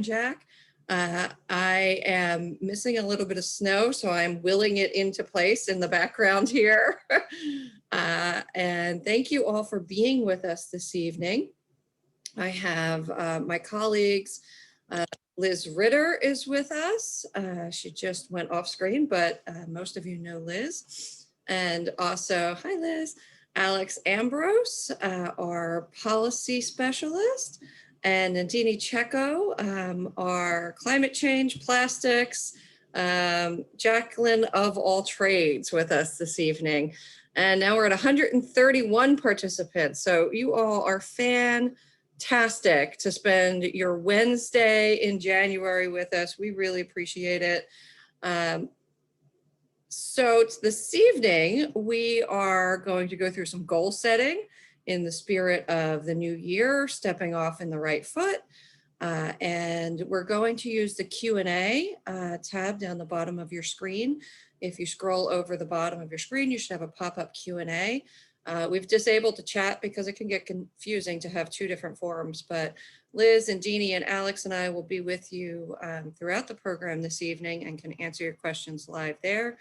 Jack. I am missing a little bit of snow, so I'm willing it into place in the background here. And thank you all for being with us this evening. I have my colleagues, Liz Ritter is with us. She just went off screen, but most of you know Liz. And also, hi Liz, Alex Ambrose, our policy specialist, and Nandini Checo, our climate change, plastics, Jacqueline of all trades with us this evening. And now we're at 131 participants. So you all are fantastic to spend your Wednesday in January with us. We really appreciate it. So this evening, we are going to go through some goal setting in the spirit of the new year, stepping off in the right foot. And we're going to use the Q&A tab down the bottom of your screen. If you scroll over the bottom of your screen, you should have a pop-up Q&A. We've disabled the chat because it can get confusing to have two different forums, but Liz and Deanie and Alex and I will be with you throughout the program this evening and can answer your questions live there.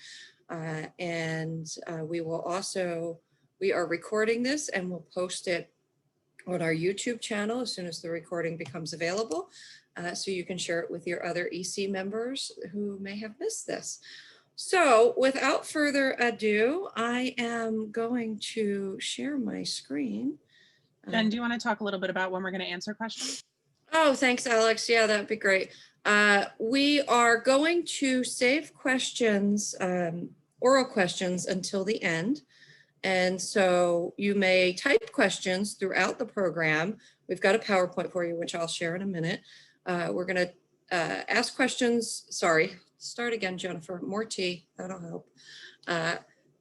We are recording this and we'll post it on our YouTube channel as soon as the recording becomes available, so you can share it with your other EC members who may have missed this. So without further ado, I am going to share my screen. Jen, do you want to talk a little bit about when we're going to answer questions? Oh, thanks, Alex. Yeah, that'd be great. We are going to save questions, oral questions, until the end. And so you may type questions throughout the program. We've got a PowerPoint for you, which I'll share in a minute. We're going to ask questions. Sorry, start again, Jennifer. More tea, that'll help.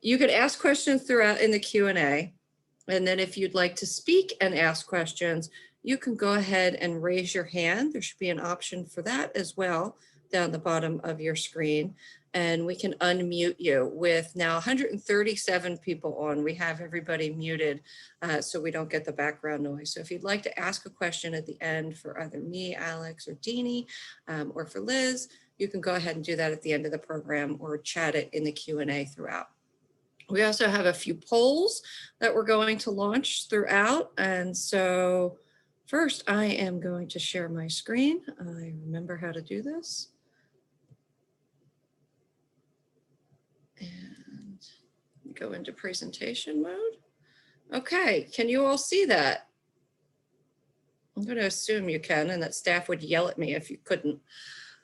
You could ask questions throughout in the Q&A. And then if you'd like to speak and ask questions, you can go ahead and raise your hand. There should be an option for that as well down the bottom of your screen. And we can unmute you. With now 137 people on, we have everybody muted so we don't get the background noise. So if you'd like to ask a question at the end for either me, Alex, or Deanie, or for Liz, you can go ahead and do that at the end of the program or chat it in the Q&A throughout. We also have a few polls that we're going to launch throughout. And so first I am going to share my screen. I remember how to do this. And go into presentation mode. Okay, can you all see that? I'm going to assume you can, and that staff would yell at me if you couldn't.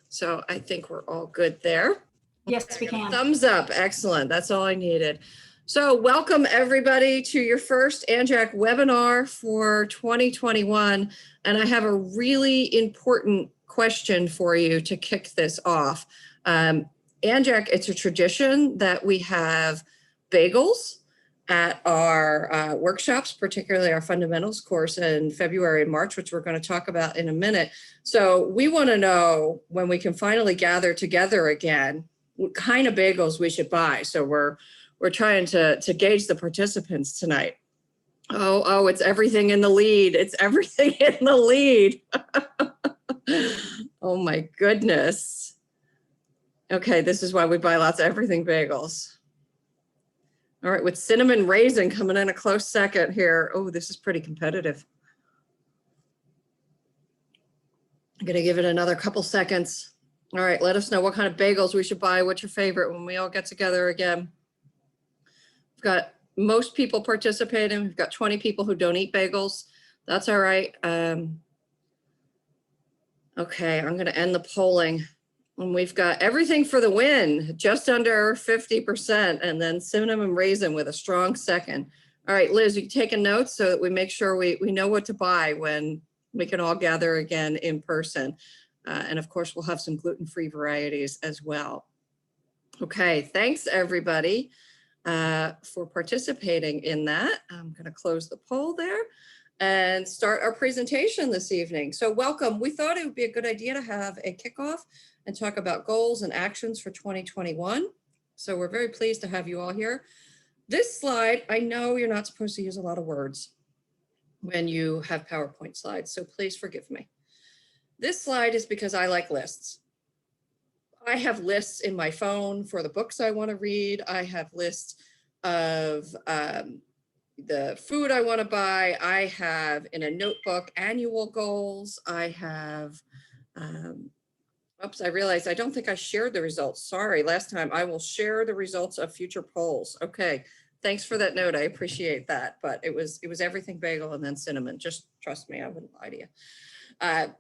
So I think we're all good there. Yes, we can. Thumbs up, excellent, that's all I needed. So welcome everybody to your first ANJAC webinar for 2021. And I have a really important question for you to kick this off. ANJAC, it's a tradition that we have bagels at our workshops, particularly our fundamentals course in February and March, which we're going to talk about in a minute. So we want to know when we can finally gather together again, what kind of bagels we should buy. So we're trying to gauge the participants tonight. Oh, it's everything in the lead. It's everything in the lead. Oh my goodness. Okay, this is why we buy lots of everything bagels. All right, with cinnamon raisin coming in a close second here. Oh, this is pretty competitive. I'm gonna give it another couple seconds. All right, let us know what kind of bagels we should buy. What's your favorite when we all get together again? We've got most people participating. We've got 20 people who don't eat bagels. That's all right. Okay, I'm gonna end the polling. And we've got everything for the win, just under 50%, and then cinnamon raisin with a strong second. All right, Liz, you taking notes so that we make sure we know what to buy when we can all gather again in person. And of course, we'll have some gluten-free varieties as well. Okay, thanks everybody for participating in that. I'm gonna close the poll there and start our presentation this evening. So welcome. We thought it would be a good idea to have a kickoff and talk about goals and actions for 2021. So we're very pleased to have you all here. This slide, I know you're not supposed to use a lot of words when you have PowerPoint slides, so please forgive me. This slide is because I like lists. I have lists in my phone for the books I want to read. I have lists of the food I want to buy. I have in a notebook annual goals. I have, oops, I realized I don't think I shared the results. Sorry, last time. I will share the results of future polls. Okay, thanks for that note. I appreciate that. But it was everything bagel and then cinnamon. Just trust me, I wouldn't lie to you.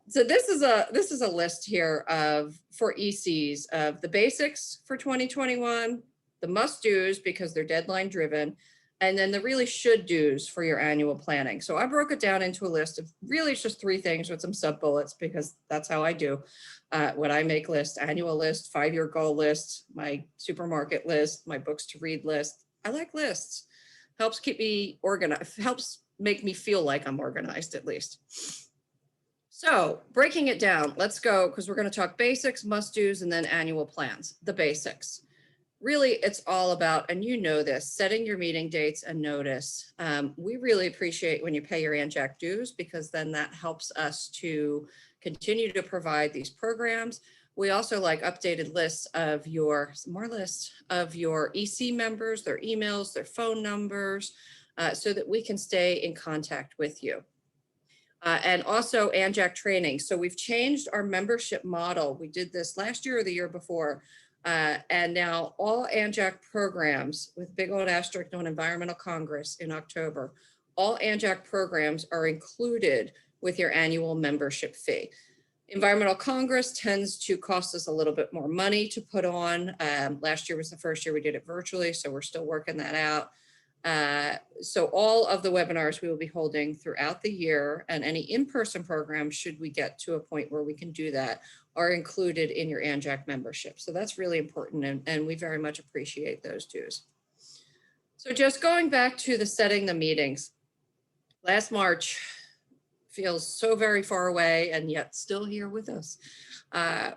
So this is a list here of for ECs of the basics for 2021, the must do's because they're deadline driven, and then the really should do's for your annual planning. So I broke it down into a list of really just 3 things with some sub bullets because that's how I do when I make lists: annual list, 5-year goal list, my supermarket list, my books to read list. I like lists. Helps keep me organized, helps make me feel like I'm organized at least. So breaking it down, let's go, because we're going to talk basics, must-dos, and then annual plans. The basics. Really, it's all about, and you know this, setting your meeting dates and notice. We really appreciate when you pay your ANJAC dues because then that helps us to continue to provide these programs. We also like updated lists of some more lists of your EC members, their emails, their phone numbers, so that we can stay in contact with you. And also ANJAC training. So we've changed our membership model. We did this last year or the year before. And now all ANJAC programs with big old asterisk on Environmental Congress in October, all ANJAC programs are included with your annual membership fee. Environmental Congress tends to cost us a little bit more money to put on. Last year was the first year we did it virtually, so we're still working that out. So all of the webinars we will be holding throughout the year and any in-person programs, should we get to a point where we can do that, are included in your ANJAC membership. So that's really important, and we very much appreciate those dues. So just going back to the setting the meetings, last March feels so very far away and yet still here with us.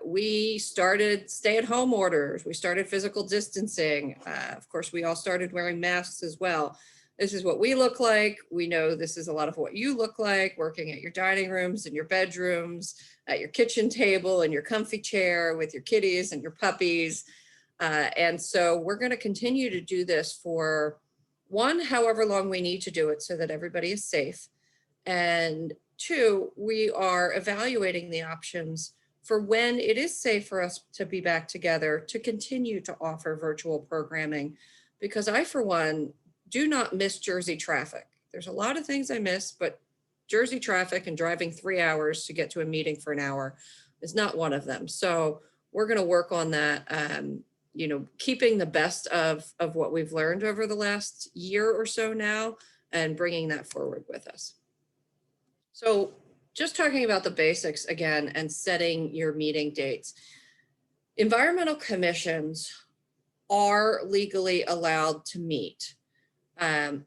We started stay-at-home orders. We started physical distancing. Of course, we all started wearing masks as well. This is what we look like. We know this is a lot of what you look like, working at your dining rooms and your bedrooms, at your kitchen table and your comfy chair with your kitties and your puppies. And so we're going to continue to do this for however long we need to do it so that everybody is safe. And 2, we are evaluating the options for when it is safe for us to be back together to continue to offer virtual programming, because I, for one, do not miss Jersey traffic. There's a lot of things I miss, but Jersey traffic and driving 3 hours to get to a meeting for an hour is not one of them. So we're going to work on that, keeping the best of what we've learned over the last year or so now and bringing that forward with us. So just talking about the basics again and setting your meeting dates. Environmental commissions are legally allowed to meet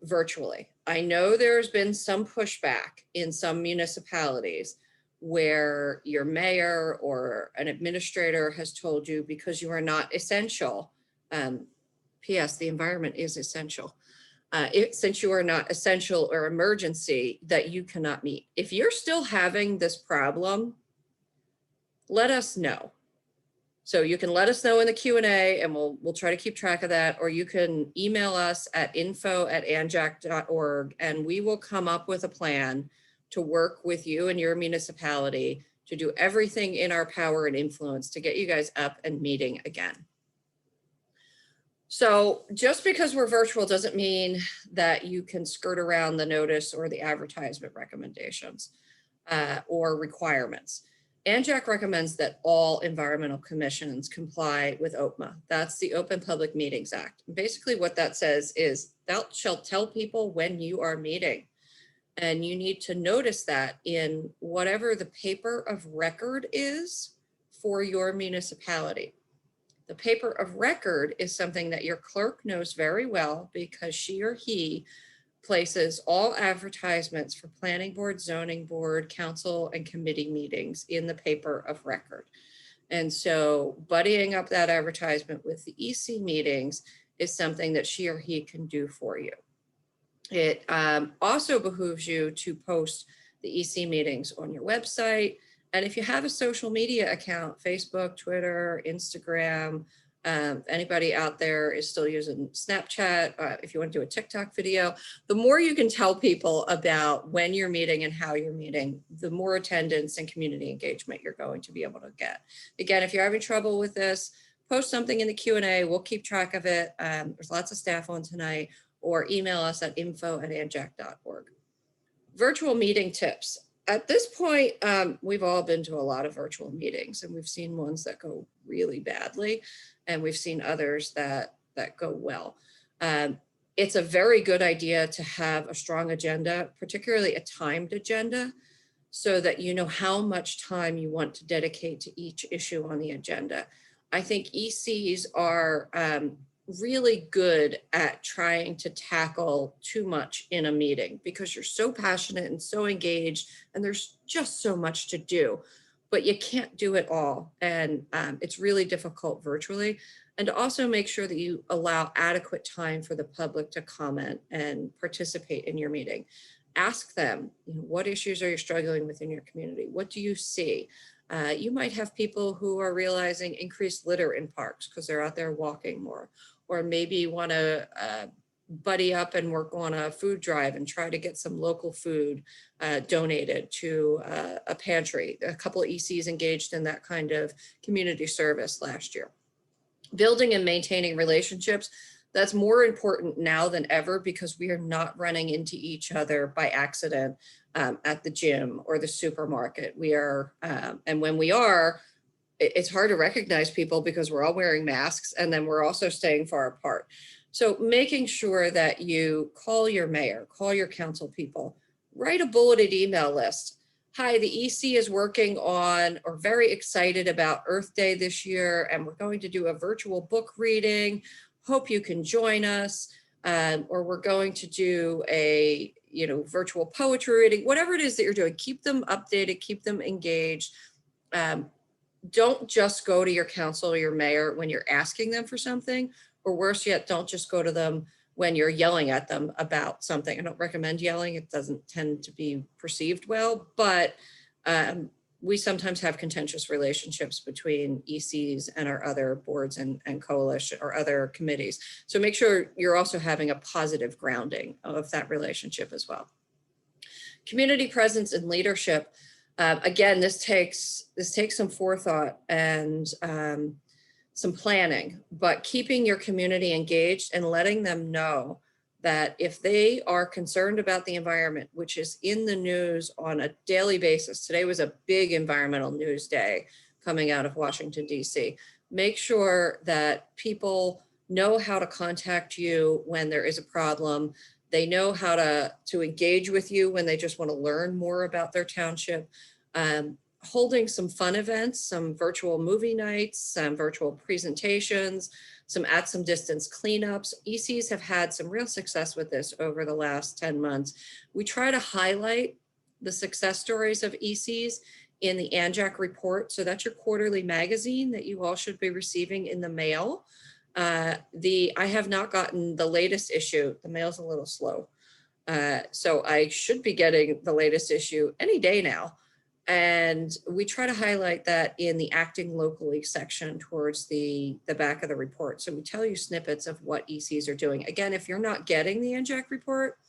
virtually. I know there's been some pushback in some municipalities where your mayor or an administrator has told you because you are not essential. P.S. the environment is essential. Since you are not essential or emergency, that you cannot meet. If you're still having this problem, let us know. So you can let us know in the Q&A and we'll try to keep track of that, or you can email us at info@anjac.org and we will come up with a plan to work with you and your municipality to do everything in our power and influence to get you guys up and meeting again. So just because we're virtual doesn't mean that you can skirt around the notice or the advertisement recommendations or requirements. ANJAC recommends that all environmental commissions comply with OPMA. That's the Open Public Meetings Act. Basically what that says is thou shalt tell people when you are meeting. And you need to notice that in whatever the paper of record is for your municipality. The paper of record is something that your clerk knows very well because she or he places all advertisements for planning board, zoning board, council, and committee meetings in the paper of record. And so buddying up that advertisement with the EC meetings is something that she or he can do for you. It also behooves you to post the EC meetings on your website And if you have a social media account, Facebook, Twitter, Instagram, anybody out there is still using Snapchat, if you want to do a TikTok video, the more you can tell people about when you're meeting and how you're meeting, the more attendance and community engagement you're going to be able to get. Again, if you're having trouble with this, post something in the Q&A. We'll keep track of it. There's lots of staff on tonight, or email us at info@anjac.org. Virtual meeting tips. At this point, we've all been to a lot of virtual meetings, and we've seen ones that go really badly, and we've seen others that go well. It's a very good idea to have a strong agenda, particularly a timed agenda, so that you know how much time you want to dedicate to each issue on the agenda. I think ECs are really good at trying to tackle too much in a meeting because you're so passionate and so engaged, and there's just so much to do, but you can't do it all. And it's really difficult virtually. And to also make sure that you allow adequate time for the public to comment and participate in your meeting. Ask them, what issues are you struggling with in your community? What do you see? You might have people who are realizing increased litter in parks because they're out there walking more, or maybe you want to buddy up and work on a food drive and try to get some local food donated to a pantry. A couple of ECs engaged in that kind of community service last year. Building and maintaining relationships. That's more important now than ever because we are not running into each other by accident at the gym or the supermarket. We are, and when we are, it's hard to recognize people because we're all wearing masks, and then we're also staying far apart. So making sure that you call your mayor, call your council people, write a bulleted email list. Hi, the EC is working on or very excited about Earth Day this year, and we're going to do a virtual book reading. Hope you can join us, or we're going to do a virtual poetry reading, whatever it is that you're doing. Keep them updated, keep them engaged. Don't just go to your council or your mayor when you're asking them for something, or worse yet, don't just go to them when you're yelling at them about something. I don't recommend yelling. It doesn't tend to be perceived well, but we sometimes have contentious relationships between ECs and our other boards and coalition or other committees. So make sure you're also having a positive grounding of that relationship as well. Community presence and leadership. Again, this takes some forethought and some planning, but keeping your community engaged and letting them know that if they are concerned about the environment, which is in the news on a daily basis, today was a big environmental news day coming out of Washington, D.C., make sure that people know how to contact you when there is a problem. They know how to engage with you when they just want to learn more about their township. Holding some fun events, some virtual movie nights, some virtual presentations, some at some distance cleanups. ECs have had some real success with this over the last 10 months. We try to highlight the success stories of ECs in the ANJAC report. So that's your quarterly magazine that you all should be receiving in the mail. I have not gotten the latest issue. The mail's a little slow. So I should be getting the latest issue any day now. And we try to highlight that in the acting locally section towards the back of the report. So we tell you snippets of what ECs are doing. Again, if you're not getting the ANJAC report,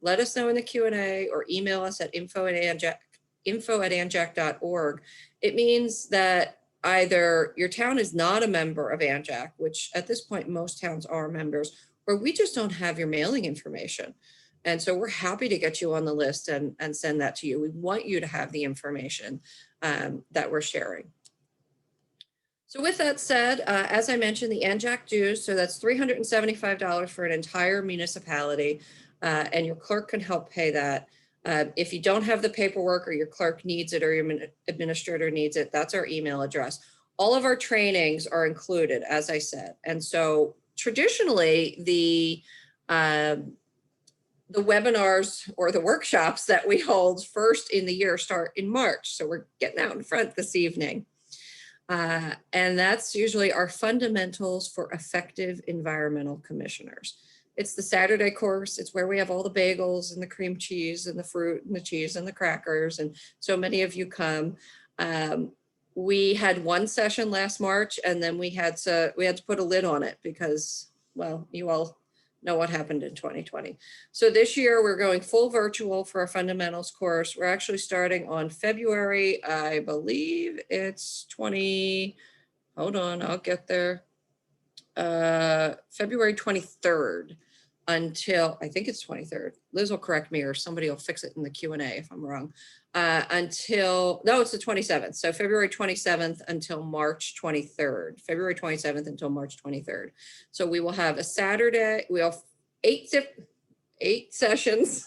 let us know in the Q&A or email us at info@anjac.org. It means that either your town is not a member of ANJAC, which at this point most towns are members, or we just don't have your mailing information. And so we're happy to get you on the list and send that to you. We want you to have the information that we're sharing. So with that said, as I mentioned, the ANJAC dues, so that's $375 for an entire municipality, and your clerk can help pay that. If you don't have the paperwork or your clerk needs it or your administrator needs it, that's our email address. All of our trainings are included, as I said. And so traditionally, the webinars or the workshops that we hold first in the year start in March. So we're getting out in front this evening. And that's usually our fundamentals for effective environmental commissioners. It's the Saturday course. It's where we have all the bagels and the cream cheese and the fruit and the cheese and the crackers. And so many of you come. We had one session last March, and then we had to put a lid on it because, well, you all know what happened in 2020. So this year we're going full virtual for our fundamentals course. We're actually starting on February, I believe it's hold on, I'll get there. February 23rd until, I think it's 23rd. Liz will correct me or somebody will fix it in the Q&A if I'm wrong. No, it's the 27th. So February 27th until March 23rd. February 27th until March 23rd. So we will have a Saturday. We have eight sessions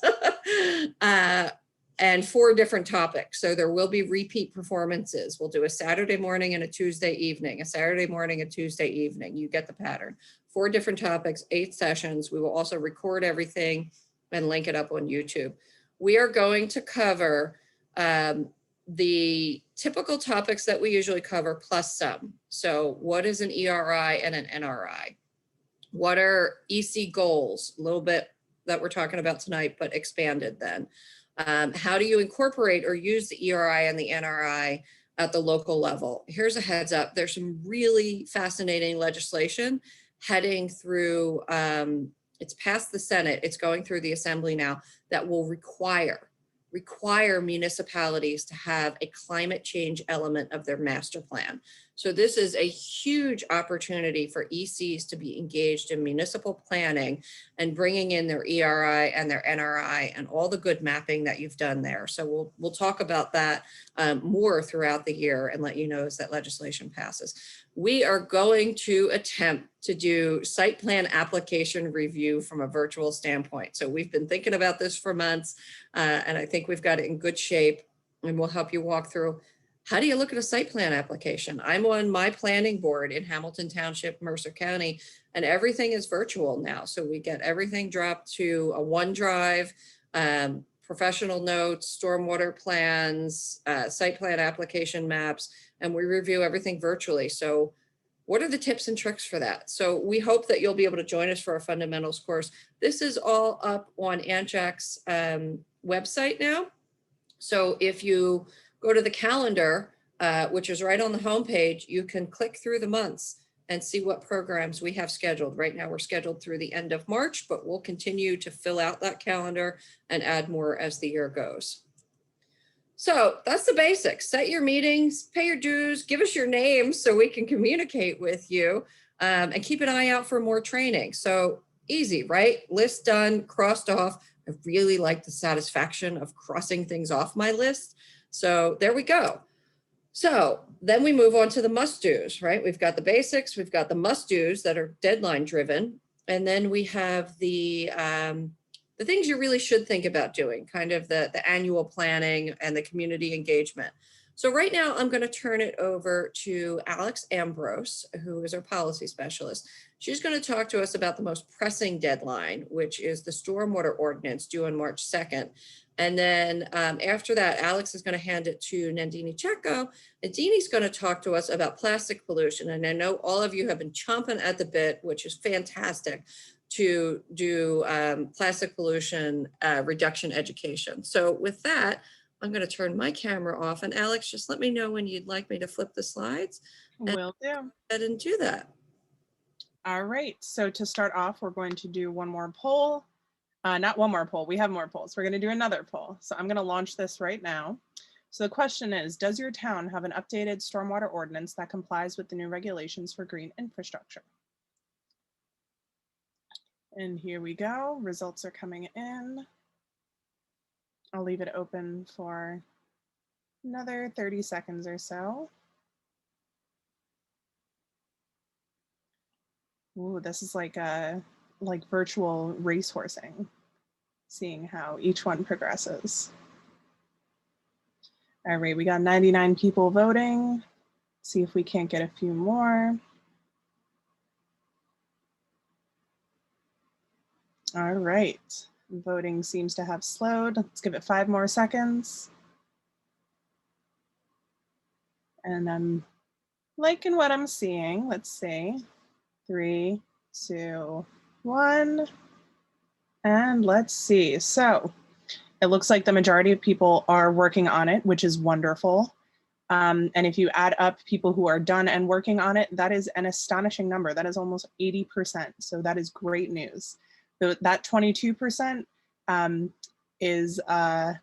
and 4 different topics. So there will be repeat performances. We'll do a Saturday morning and a Tuesday evening, a Saturday morning, a Tuesday evening. You get the pattern. 4 different topics, 8 sessions. We will also record everything and link it up on YouTube. We are going to cover the typical topics that we usually cover plus some. So what is an ERI and an NRI? What are EC goals? A little bit that we're talking about tonight, but expanded then. How do you incorporate or use the ERI and the NRI at the local level? Here's a heads up. There's some really fascinating legislation heading through, it's past the Senate, it's going through the Assembly now, that will require municipalities to have a climate change element of their master plan. So this is a huge opportunity for ECs to be engaged in municipal planning and bringing in their ERI and their NRI and all the good mapping that you've done there. So we'll talk about that more throughout the year and let you know as that legislation passes. We are going to attempt to do site plan application review from a virtual standpoint. So we've been thinking about this for months, and I think we've got it in good shape, and we'll help you walk through. How do you look at a site plan application? I'm on my planning board in Hamilton Township, Mercer County, and everything is virtual now. So we get everything dropped to a OneDrive, professional notes, stormwater plans, site plan application maps, and we review everything virtually. So what are the tips and tricks for that? So we hope that you'll be able to join us for our fundamentals course. This is all up on Anjak's website now. So if you go to the calendar, which is right on the homepage, you can click through the months and see what programs we have scheduled. Right now we're scheduled through the end of March, but we'll continue to fill out that calendar and add more as the year goes. So that's the basics. Set your meetings, pay your dues, give us your names so we can communicate with you, and keep an eye out for more training. So easy, right? List done, crossed off. I really like the satisfaction of crossing things off my list. So there we go. So then we move on to the must-dos, right? We've got the basics, we've got the must-dos that are deadline driven, and then we have the things you really should think about doing, kind of the annual planning and the community engagement. So right now I'm going to turn it over to Alex Ambrose, who is our policy specialist. She's going to talk to us about the most pressing deadline, which is the Stormwater Ordinance due on March 2nd. And then after that, Alex is going to hand it to Nandini Checco. Nandini's going to talk to us about plastic pollution. And I know all of you have been chomping at the bit, which is fantastic, to do plastic pollution reduction education. So with that, I'm going to turn my camera off. And Alex, just let me know when you'd like me to flip the slides. Will do. Go ahead and do that. All right. So to start off, we're going to do one more poll. Not one more poll. We have more polls. We're going to do another poll. So I'm going to launch this right now. So the question is, does your town have an updated stormwater ordinance that complies with the new regulations for green infrastructure? And here we go. Results are coming in. I'll leave it open for another 30 seconds or so. Ooh, this is like virtual racehorsing, seeing how each one progresses. All right, we got 99 people voting. See if we can't get a few more. All right, voting seems to have slowed. Let's give it 5 more seconds. And I'm liking what I'm seeing. Let's see. 3, 2, 1. And let's see. So it looks like the majority of people are working on it, which is wonderful. And if you add up people who are done and working on it, that is an astonishing number. That is almost 80%. So that is great news. That 22% is a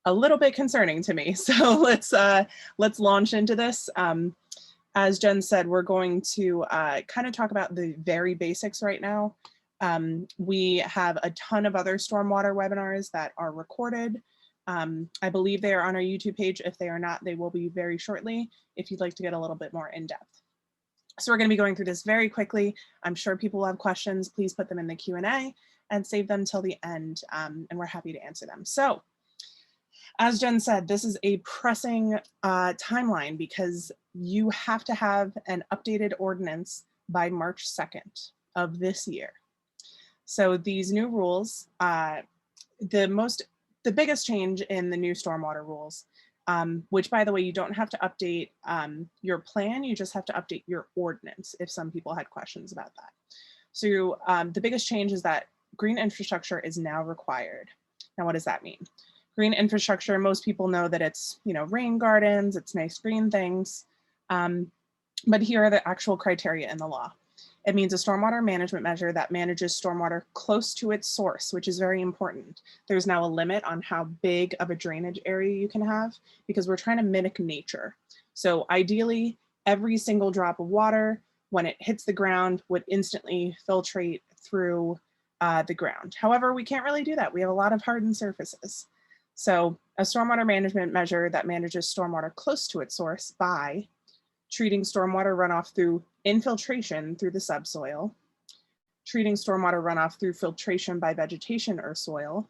little bit concerning to me. So let's launch into this. As Jen said, we're going to kind of talk about the very basics right now. We have a ton of other stormwater webinars that are recorded. I believe they are on our YouTube page. If they are not, they will be very shortly if you'd like to get a little bit more in depth. So we're going to be going through this very quickly. I'm sure people will have questions. Please put them in the Q&A and save them till the end, and we're happy to answer them. So as Jen said, this is a pressing timeline because you have to have an updated ordinance by March 2nd of this year. So these new rules, the biggest change in the new stormwater rules, which by the way, you don't have to update your plan, you just have to update your ordinance if some people had questions about that. So the biggest change is that green infrastructure is now required. Now, what does that mean? Green infrastructure, most people know that it's, rain gardens, it's nice green things, but here are the actual criteria in the law. It means a stormwater management measure that manages stormwater close to its source, which is very important. There's now a limit on how big of a drainage area you can have because we're trying to mimic nature. So ideally, every single drop of water, when it hits the ground, would instantly filtrate through the ground. However, we can't really do that. We have a lot of hardened surfaces. So a stormwater management measure that manages stormwater close to its source by treating stormwater runoff through infiltration through the subsoil, treating stormwater runoff through filtration by vegetation or soil,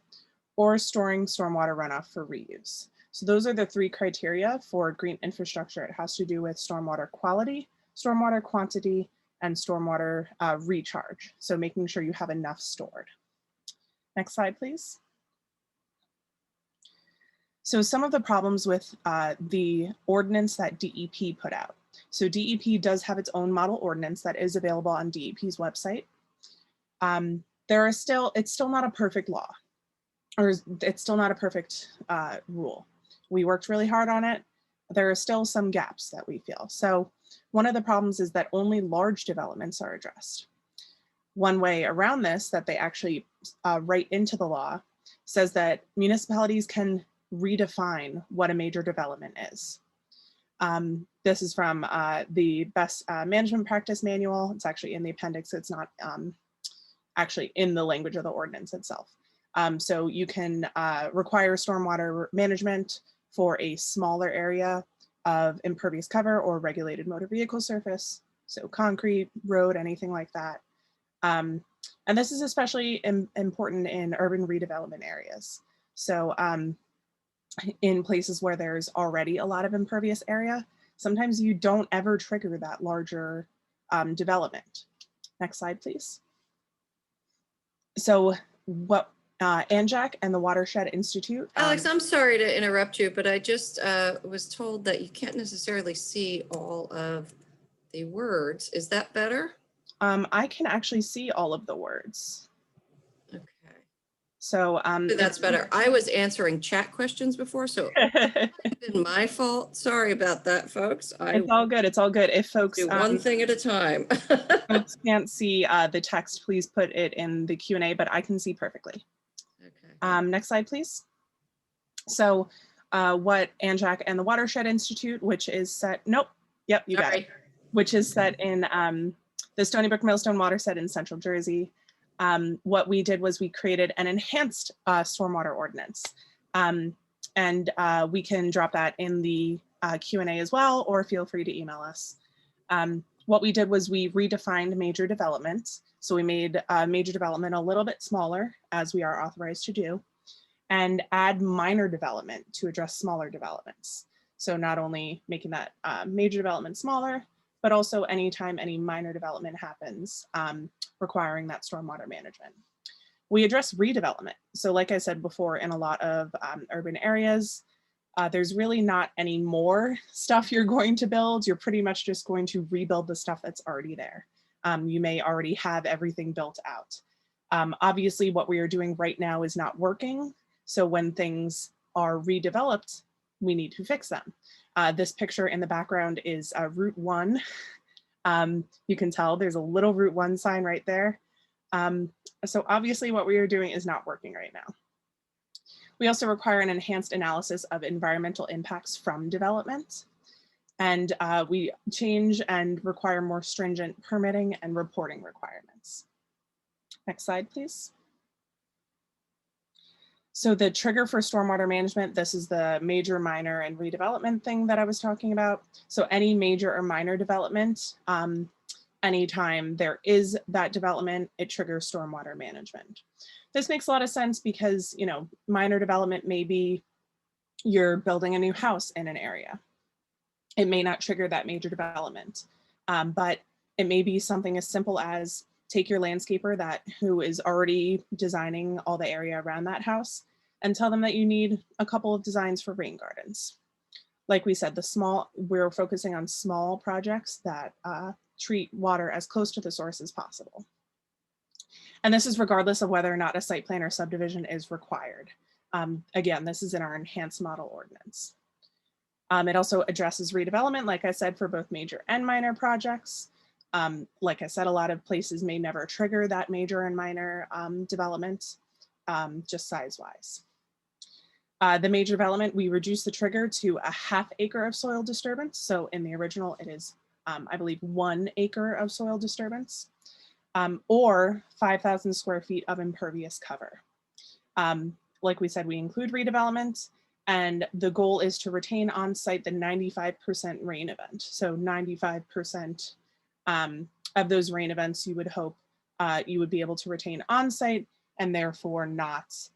or storing stormwater runoff for reuse. So those are the three criteria for green infrastructure. It has to do with stormwater quality, stormwater quantity, and stormwater recharge. So making sure you have enough stored. Next slide, please. So some of the problems with the ordinance that DEP put out. So DEP does have its own model ordinance that is available on DEP's website. It's still not a perfect law, or it's still not a perfect rule. We worked really hard on it. There are still some gaps that we feel. So one of the problems is that only large developments are addressed. One way around this that they actually write into the law says that municipalities can redefine what a major development is. This is from the best management practice manual. It's actually in the appendix. It's not actually in the language of the ordinance itself. So you can require stormwater management for a smaller area of impervious cover or regulated motor vehicle surface. So concrete, road, anything like that. And this is especially important in urban redevelopment areas. So in places where there's already a lot of impervious area, sometimes you don't ever trigger that larger development. Next slide, please. So what ANJAC and the Watershed Institute. Alex, I'm sorry to interrupt you, but I just was told that you can't necessarily see all of the words. Is that better? I can actually see all of the words. Okay. So that's better. I was answering chat questions before, so it's been my fault. Sorry about that, folks. It's all good. It's all good. If folks do one thing at a time. folks can't see the text, please put it in the Q&A, but I can see perfectly. Okay. Next slide, please. So what ANJAC and the Watershed Institute, which is set, nope, yep, you got it, which is set in the Stony Brook Millstone Watershed in Central Jersey. What we did was we created an enhanced stormwater ordinance. And we can drop that in the Q&A as well, or feel free to email us. What we did was we redefined major development. So we made major development a little bit smaller, as we are authorized to do, and add minor development to address smaller developments. So not only making that major development smaller, but also anytime any minor development happens, requiring that stormwater management. We address redevelopment. So like I said before, in a lot of urban areas, there's really not any more stuff you're going to build. You're pretty much just going to rebuild the stuff that's already there. You may already have everything built out. Obviously, what we are doing right now is not working. So when things are redeveloped, we need to fix them. This picture in the background is Route 1. You can tell there's a little Route 1 sign right there. So obviously what we are doing is not working right now. We also require an enhanced analysis of environmental impacts from development. And we change and require more stringent permitting and reporting requirements. Next slide, please. So the trigger for stormwater management, this is the major, minor, and redevelopment thing that I was talking about. So any major or minor development, anytime there is that development, it triggers stormwater management. This makes a lot of sense because, you know, minor development may be you're building a new house in an area. It may not trigger that major development, but it may be something as simple as take your landscaper who is already designing all the area around that house and tell them that you need a couple of designs for rain gardens. Like we said, we're focusing on small projects that treat water as close to the source as possible. And this is regardless of whether or not a site plan or subdivision is required. Again, this is in our enhanced model ordinance. It also addresses redevelopment, like I said, for both major and minor projects. Like I said, a lot of places may never trigger that major and minor development, just size-wise. The major development, we reduce the trigger to a ½ acre of soil disturbance. So in the original, it is, I believe, 1 acre of soil disturbance, or 5,000 square feet of impervious cover. Like we said, we include redevelopment, and the goal is to retain on site the 95% rain event. So 95% of those rain events you would hope you would be able to retain on site and therefore not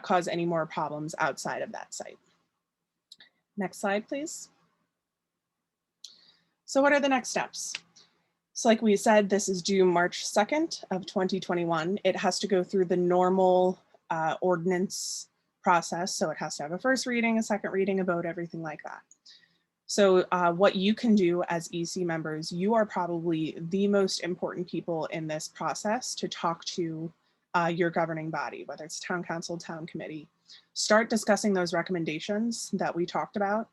cause any more problems outside of that site. Next slide, please. So what are the next steps? So like we said, this is due March 2nd of 2021. It has to go through the normal ordinance process. So it has to have a first reading, a second reading, a vote, everything like that. So what you can do as EC members, you are probably the most important people in this process to talk to your governing body, whether it's town council, town committee. Start discussing those recommendations that we talked about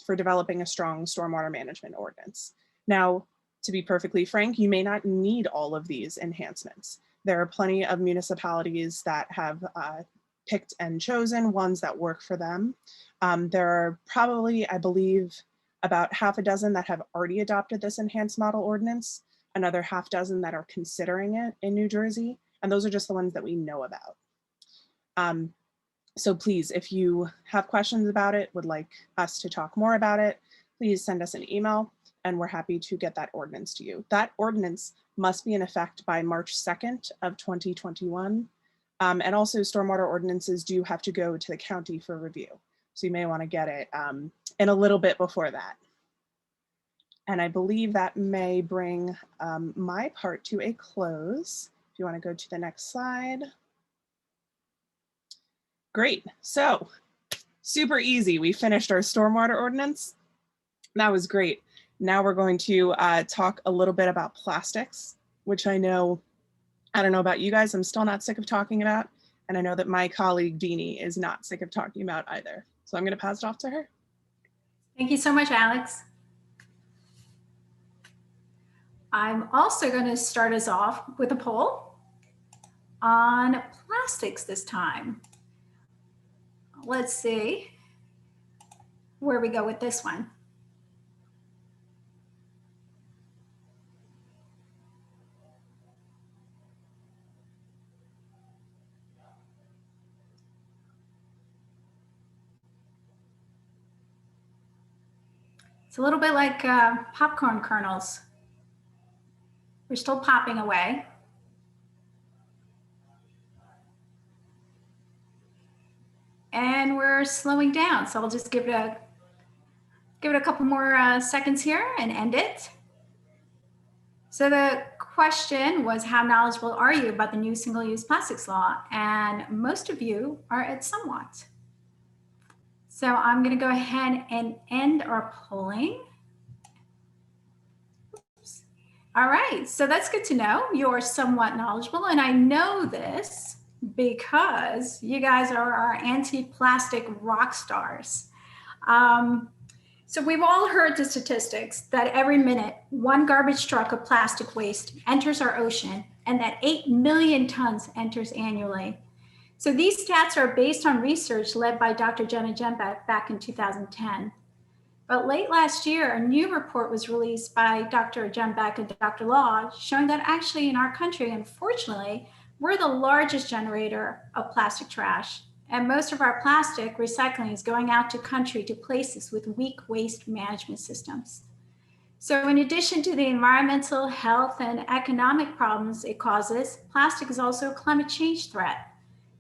for developing a strong stormwater management ordinance. Now, to be perfectly frank, you may not need all of these enhancements. There are plenty of municipalities that have picked and chosen ones that work for them. There are probably, I believe, about half a dozen that have already adopted this enhanced model ordinance, another half dozen that are considering it in New Jersey, and those are just the ones that we know about. So please, if you have questions about it, would like us to talk more about it, please send us an email and we're happy to get that ordinance to you. That ordinance must be in effect by March 2nd of 2021. And also stormwater ordinances do have to go to the county for review. So you may want to get it in a little bit before that. And I believe that may bring my part to a close. If you want to go to the next slide. Great, so super easy. We finished our stormwater ordinance. That was great. Now we're going to talk a little bit about plastics, which I don't know about you guys, I'm still not sick of talking about. And I know that my colleague Deanie is not sick of talking about either. So I'm going to pass it off to her. Thank you so much, Alex. I'm also going to start us off with a poll on plastics this time. Let's see where we go with this one. It's a little bit like popcorn kernels. We're still popping away. And we're slowing down. So I'll just give it a couple more seconds here and end it. So the question was, how knowledgeable are you about the new single-use plastics law? And most of you are at somewhat. So I'm going to go ahead and end our polling. Oops. All right, so that's good to know. You're somewhat knowledgeable, and I know this because you guys are our anti-plastic rock stars. So we've all heard the statistics that every minute, one garbage truck of plastic waste enters our ocean, and that 8 million tons enters annually. So these stats are based on research led by Dr. Jenna Jembeck back in 2010. But late last year, a new report was released by Dr. Jembeck and Dr. Law showing that actually in our country, unfortunately, we're the largest generator of plastic trash. And most of our plastic recycling is going out to places with weak waste management systems. So in addition to the environmental, health, and economic problems it causes, plastic is also a climate change threat.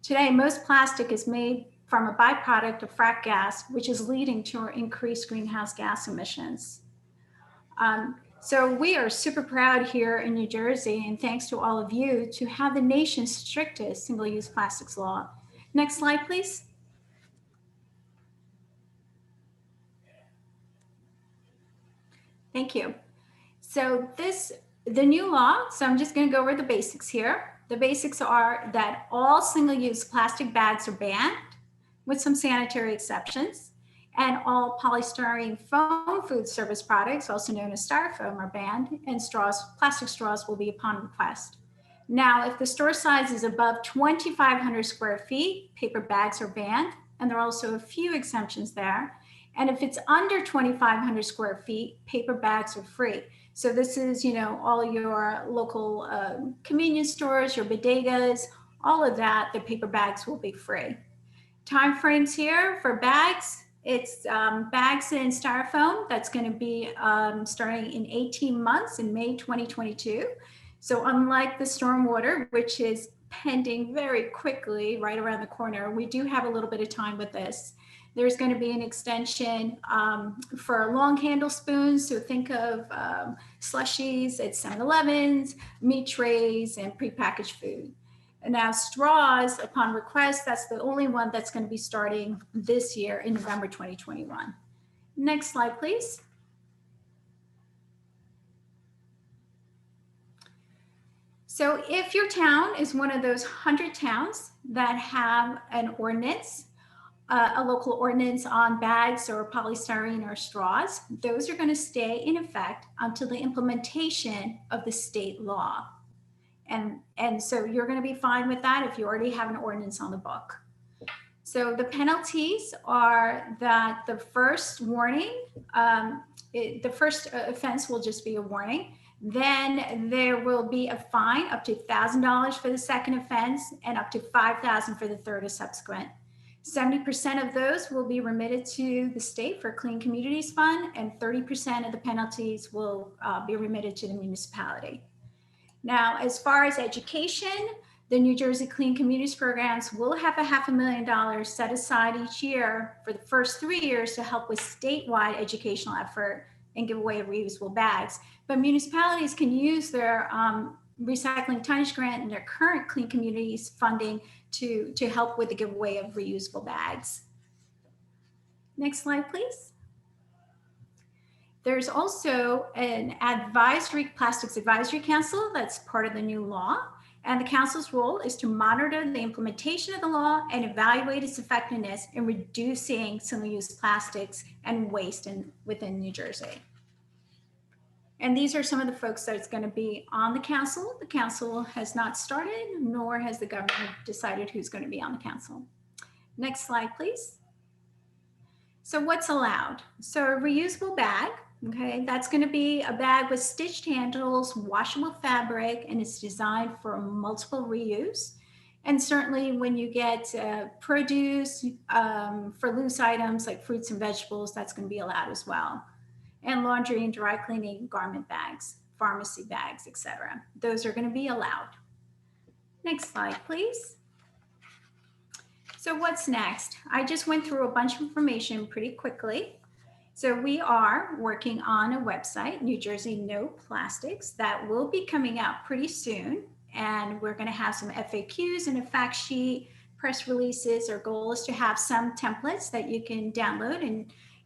Today, most plastic is made from a byproduct of frack gas, which is leading to increased greenhouse gas emissions. So we are super proud here in New Jersey, and thanks to all of you, to have the nation's strictest single-use plastics law. Next slide, please. Thank you. So the new law, so I'm just going to go over the basics here. The basics are that all single-use plastic bags are banned, with some sanitary exceptions, and all polystyrene foam food service products, also known as styrofoam, are banned, and plastic straws will be upon request. Now, if the store size is above 2,500 square feet, paper bags are banned, and there are also a few exemptions there. And if it's under 2,500 square feet, paper bags are free. So this is, all your local convenience stores, your bodegas, all of that, the paper bags will be free. Time frames here for bags, it's bags in styrofoam. That's going to be starting in 18 months in May 2022. So unlike the stormwater, which is pending very quickly right around the corner, we do have a little bit of time with this. There's going to be an extension for long handle spoons. So think of slushies at 7-Elevens, meat trays, and prepackaged food. And now straws, upon request, that's the only one that's going to be starting this year in November 2021. Next slide, please. So if your town is one of those 100 towns that have an ordinance, a local ordinance on bags or polystyrene or straws, those are going to stay in effect until the implementation of the state law. And so you're going to be fine with that if you already have an ordinance on the book. So the penalties are that the first warning, the first offense will just be a warning. Then there will be a fine up to $1,000 for the second offense and up to $5,000 for the third or subsequent. 70% of those will be remitted to the state for Clean Communities Fund, and 30% of the penalties will be remitted to the municipality. Now, as far as education, the New Jersey Clean Communities programs will have $500,000 set aside each year for the first 3 years to help with statewide educational effort and give away reusable bags. But municipalities can use their recycling tonnage grant and their current Clean Communities funding to help with the giveaway of reusable bags. Next slide, please. There's also an plastics advisory council that's part of the new law. And the council's role is to monitor the implementation of the law and evaluate its effectiveness in reducing single-use plastics and waste within New Jersey. And these are some of the folks that's going to be on the council. The council has not started, nor has the government decided who's going to be on the council. Next slide, please. So what's allowed? So a reusable bag, okay, that's going to be a bag with stitched handles, washable fabric, and it's designed for multiple reuse. And certainly when you get produce for loose items like fruits and vegetables, that's going to be allowed as well. And laundry and dry cleaning, garment bags, pharmacy bags, etc. Those are going to be allowed. Next slide, please. So what's next? I just went through a bunch of information pretty quickly. So we are working on a website, New Jersey No Plastics, that will be coming out pretty soon. And we're going to have some FAQs and a fact sheet, press releases. Our goal is to have some templates that you can download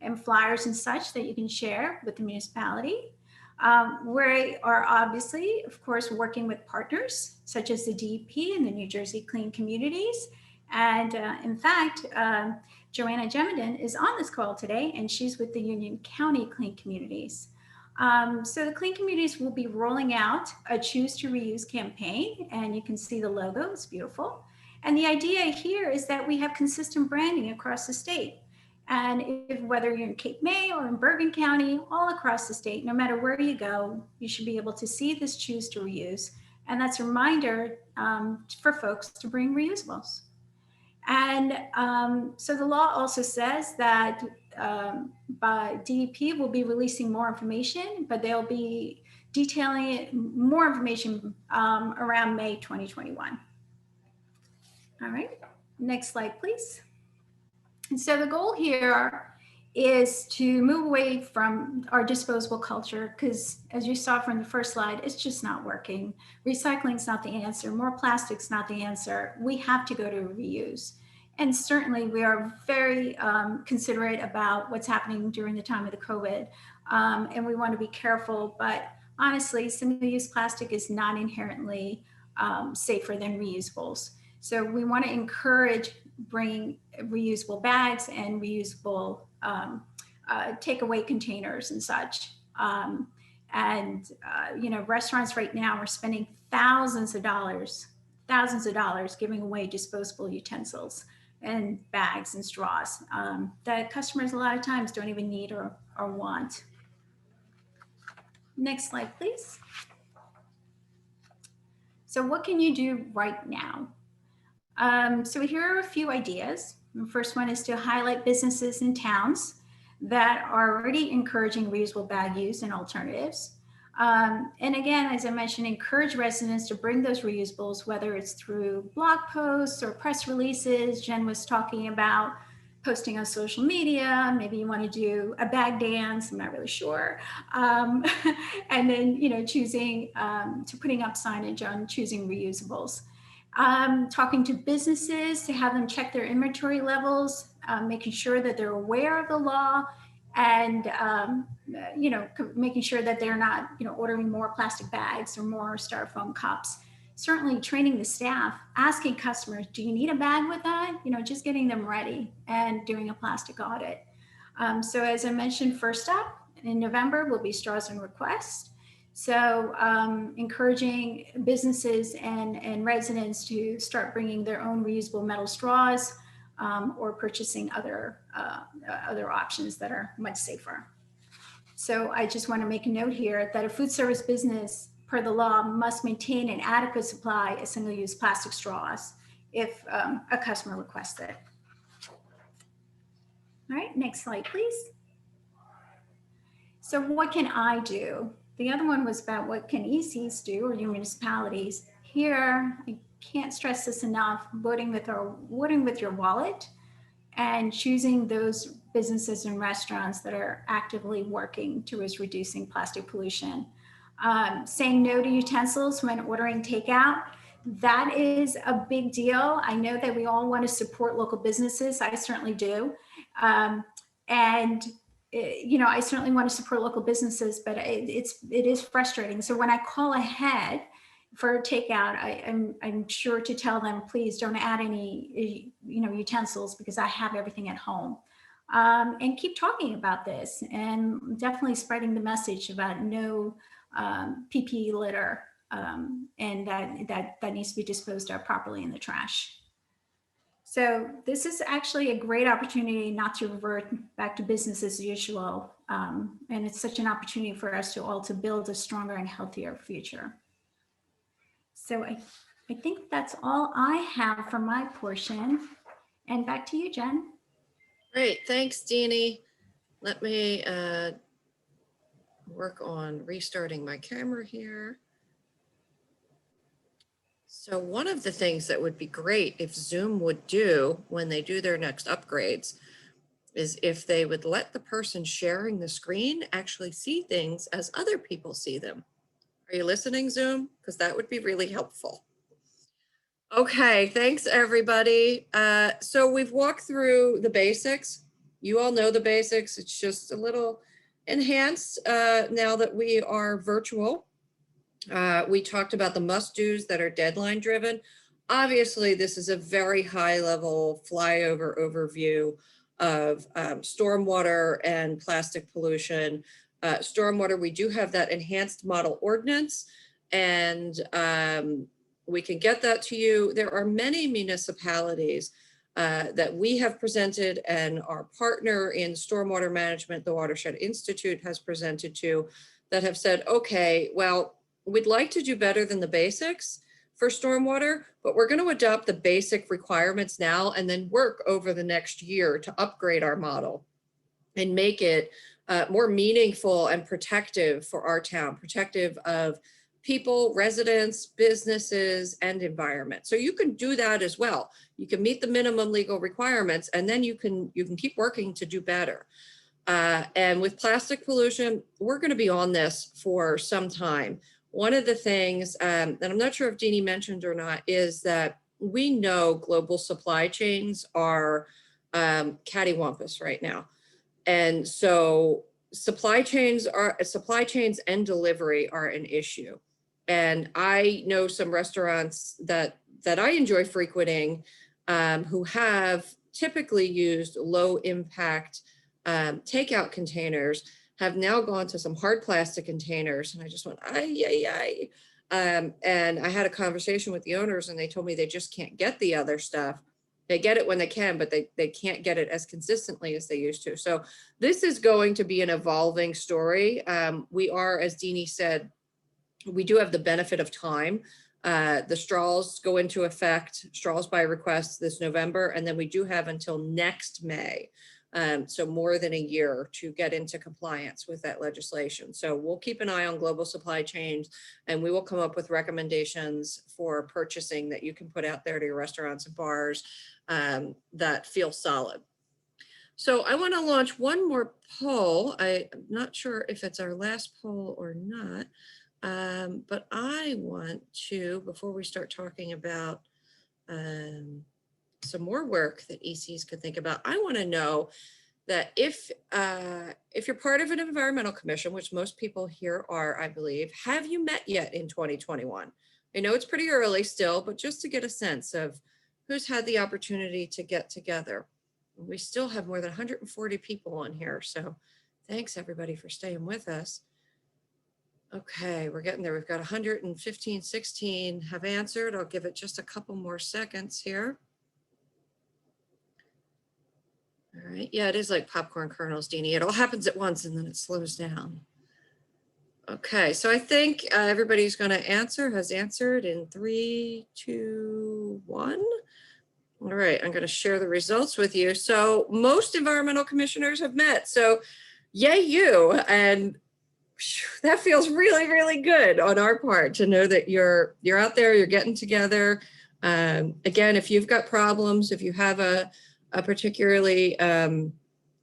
and flyers and such that you can share with the municipality. We are obviously, of course, working with partners such as the DEP and the New Jersey Clean Communities. And in fact, Joanna Jemiden is on this call today, and she's with the Union County Clean Communities. So the Clean Communities will be rolling out a Choose to Reuse campaign, and you can see the logo, it's beautiful. And the idea here is that we have consistent branding across the state. And whether you're in Cape May or in Bergen County, all across the state, no matter where you go, you should be able to see this Choose to Reuse. And that's a reminder for folks to bring reusables. And so the law also says that by DEP will be releasing more information, but they'll be detailing more information around May 2021. All right, next slide, please. And so the goal here is to move away from our disposable culture, because as you saw from the first slide, it's just not working. Recycling is not the answer. More plastic's not the answer. We have to go to reuse. And certainly we are very considerate about what's happening during the time of the COVID. And we want to be careful, but honestly, single-use plastic is not inherently safer than reusables. So we want to encourage bringing reusable bags and reusable takeaway containers and such. You know, restaurants right now are spending thousands of dollars giving away disposable utensils and bags and straws that customers a lot of times don't even need or want. Next slide, please. So what can you do right now? So here are a few ideas. The first one is to highlight businesses in towns that are already encouraging reusable bag use and alternatives. And again, as I mentioned, encourage residents to bring those reusables, whether it's through blog posts or press releases. Jen was talking about posting on social media. Maybe you want to do a bag dance, I'm not really sure. And then, you know, choosing to putting up signage on choosing reusables. Talking to businesses to have them check their inventory levels, making sure that they're aware of the law, and you know, making sure that they're not, you know, ordering more plastic bags or more styrofoam cups. Certainly training the staff, asking customers, do you need a bag with that? You know, just getting them ready and doing a plastic audit. So as I mentioned, first up in November will be Straws and Request. So encouraging businesses and residents to start bringing their own reusable metal straws or purchasing other options that are much safer. So I just want to make a note here that a food service business per the law must maintain an adequate supply of single-use plastic straws if a customer requests it. All right, next slide, please. So what can I do? The other one was about what can ECs do, or your municipalities. Here, I can't stress this enough, voting with your wallet and choosing those businesses and restaurants that are actively working towards reducing plastic pollution. Saying no to utensils when ordering takeout, that is a big deal. I know that we all want to support local businesses. I certainly do. You know, I certainly want to support local businesses, but it is frustrating. So when I call ahead for takeout, I'm sure to tell them, please don't add any, you know, utensils, because I have everything at home. And keep talking about this, and definitely spreading the message about no PPE litter, and that needs to be disposed of properly in the trash. So this is actually a great opportunity not to revert back to business as usual. And it's such an opportunity for us to all to build a stronger and healthier future. So I think that's all I have for my portion. And back to you, Jen. Great, thanks, Deanie. Let me work on restarting my camera here. So one of the things that would be great if Zoom would do when they do their next upgrades is if they would let the person sharing the screen actually see things as other people see them. Are you listening, Zoom? Because that would be really helpful. Okay, thanks everybody. So we've walked through the basics. You all know the basics. It's just a little enhanced now that we are virtual. We talked about the must-dos that are deadline driven. Obviously, this is a very high level flyover overview of stormwater and plastic pollution. Stormwater, we do have that enhanced model ordinance, and we can get that to you. There are many municipalities that we have presented, and our partner in stormwater management, the Watershed Institute, has presented to, that have said, okay, well, we'd like to do better than the basics for stormwater, but we're going to adopt the basic requirements now and then work over the next year to upgrade our model and make it more meaningful and protective for our town, protective of people, residents, businesses, and environment. So you can do that as well. You can meet the minimum legal requirements, and then you can keep working to do better. And with plastic pollution, we're going to be on this for some time. One of the things that I'm not sure if Deanie mentioned or not is that we know global supply chains are cattywampus right now. And so supply chains and delivery are an issue. And I know some restaurants that I enjoy frequenting who have typically used low impact takeout containers, have now gone to some hard plastic containers. And I just went, ay. And I had a conversation with the owners, and they told me they just can't get the other stuff. They get it when they can, but they can't get it as consistently as they used to. So this is going to be an evolving story. We are, as Deanie said, we do have the benefit of time. The straws go into effect, straws by request, this November, and then we do have until next May. So more than a year to get into compliance with that legislation. So we'll keep an eye on global supply chains, and we will come up with recommendations for purchasing that you can put out there to your restaurants and bars that feel solid. So I want to launch one more poll. I'm not sure if it's our last poll or not, but I want to, before we start talking about some more work that ECs could think about, I want to know that if you're part of an environmental commission, which most people here are, I believe, have you met yet in 2021? I know it's pretty early still, but just to get a sense of who's had the opportunity to get together. We still have more than 140 people on here, so thanks everybody for staying with us. Okay, we're getting there. We've got 115, 16 have answered. I'll give it just a couple more seconds here. All right, yeah, it is like popcorn kernels, Deanie. It all happens at once and then it slows down. Okay, so I think everybody's going to has answered in 3, 2, 1. All right, I'm going to share the results with you. So most environmental commissioners have met. So yay you. And that feels really, really good on our part to know that you're out there, you're getting together. Again, if you've got problems, if you have a particularly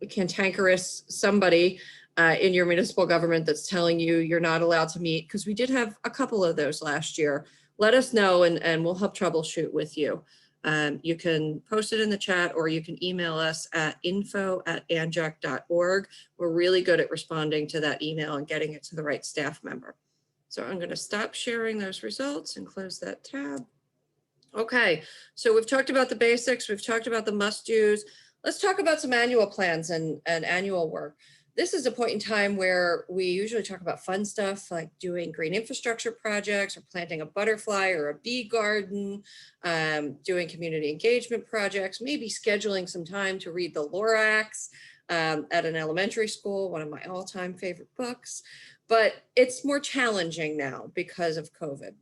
cantankerous somebody in your municipal government that's telling you you're not allowed to meet, because we did have a couple of those last year, let us know and we'll help troubleshoot with you. You can post it in the chat, or you can email us at info@anjac.org. We're really good at responding to that email and getting it to the right staff member. So I'm going to stop sharing those results and close that tab. Okay, so we've talked about the basics. We've talked about the must-dos. Let's talk about some annual plans and annual work. This is a point in time where we usually talk about fun stuff like doing green infrastructure projects or planting a butterfly or a bee garden, doing community engagement projects, maybe scheduling some time to read the Lorax at an elementary school, one of my all-time favorite books. But it's more challenging now because of COVID.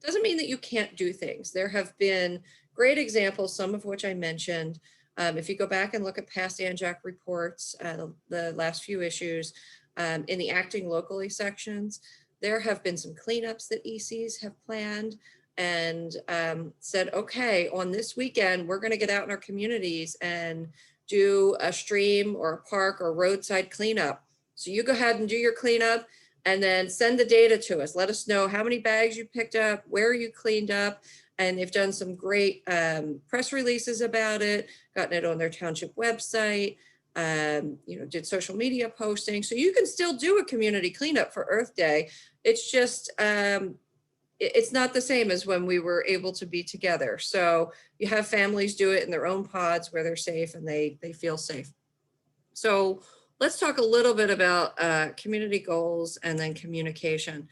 Doesn't mean that you can't do things. There have been great examples, some of which I mentioned. If you go back and look at past ANJAC reports, the last few issues, in the acting locally sections, there have been some cleanups that ECs have planned and said, okay, on this weekend, we're gonna get out in our communities and do a stream or a park or roadside cleanup. So you go ahead and do your cleanup and then send the data to us. Let us know how many bags you picked up, where you cleaned up. And they've done some great press releases about it, gotten it on their township website, did social media posting. So you can still do a community cleanup for Earth Day. It's just, it's not the same as when we were able to be together. So you have families do it in their own pods where they're safe and they feel safe. So let's talk a little bit about community goals and then communication.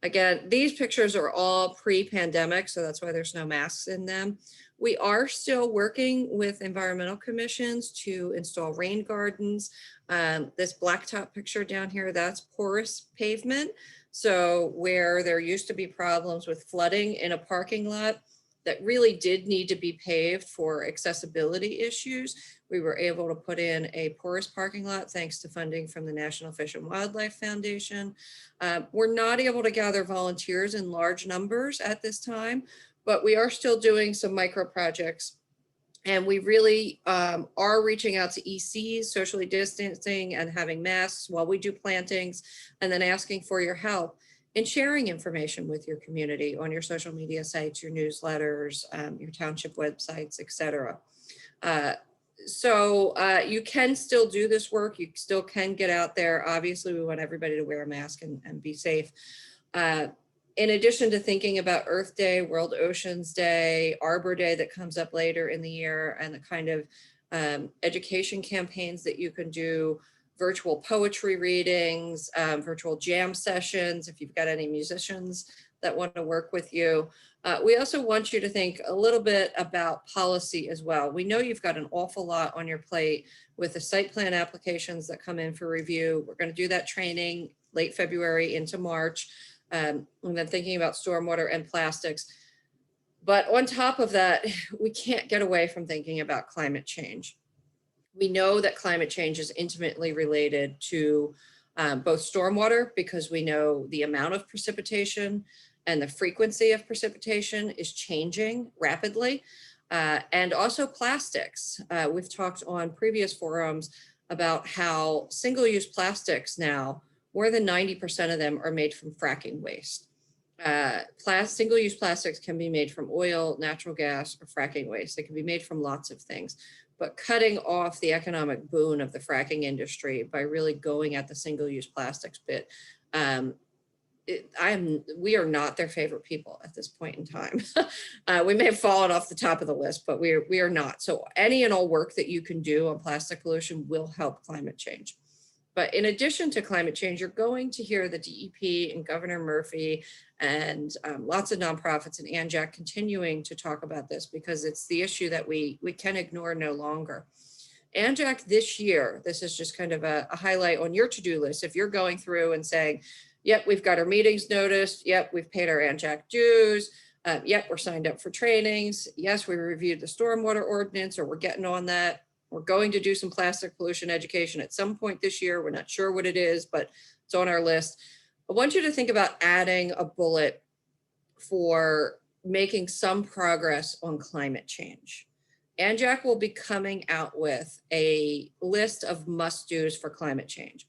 Again, these pictures are all pre-pandemic, so that's why there's no masks in them. We are still working with environmental commissions to install rain gardens. This blacktop picture down here, that's porous pavement. So where there used to be problems with flooding in a parking lot that really did need to be paved for accessibility issues, we were able to put in a porous parking lot thanks to funding from the National Fish and Wildlife Foundation. We're not able to gather volunteers in large numbers at this time, but we are still doing some micro projects. And we really are reaching out to ECs, socially distancing and having masks while we do plantings, and then asking for your help in sharing information with your community on your social media sites, your newsletters, your township websites, etc. So you can still do this work. You still can get out there. Obviously, we want everybody to wear a mask and be safe. In addition to thinking about Earth Day, World Oceans Day, Arbor Day that comes up later in the year, and the kind of education campaigns that you can do, virtual poetry readings, virtual jam sessions, if you've got any musicians that want to work with you. We also want you to think a little bit about policy as well. We know you've got an awful lot on your plate with the site plan applications that come in for review. We're going to do that training late February into March. And then thinking about stormwater and plastics. But on top of that, we can't get away from thinking about climate change. We know that climate change is intimately related to both stormwater, because we know the amount of precipitation and the frequency of precipitation is changing rapidly, and also plastics. We've talked on previous forums about how single-use plastics now, more than 90% of them are made from fracking waste. Single-use plastics can be made from oil, natural gas, or fracking waste. They can be made from lots of things. But cutting off the economic boon of the fracking industry by really going at the single-use plastics bit, we are not their favorite people at this point in time. We may have fallen off the top of the list, but we are not. So any and all work that you can do on plastic pollution will help climate change. But in addition to climate change, you're going to hear the DEP and Governor Murphy and lots of nonprofits and ANJAC continuing to talk about this, because it's the issue that we can ignore no longer. ANJAC this year, this is just kind of a highlight on your to-do list. If you're going through and saying, yep, we've got our meetings noticed. Yep, we've paid our ANJAC dues. Yep, we're signed up for trainings. Yes, we reviewed the Stormwater Ordinance, or we're getting on that. We're going to do some plastic pollution education at some point this year. We're not sure what it is, but it's on our list. I want you to think about adding a bullet for making some progress on climate change. ANJAC will be coming out with a list of must-dos for climate change.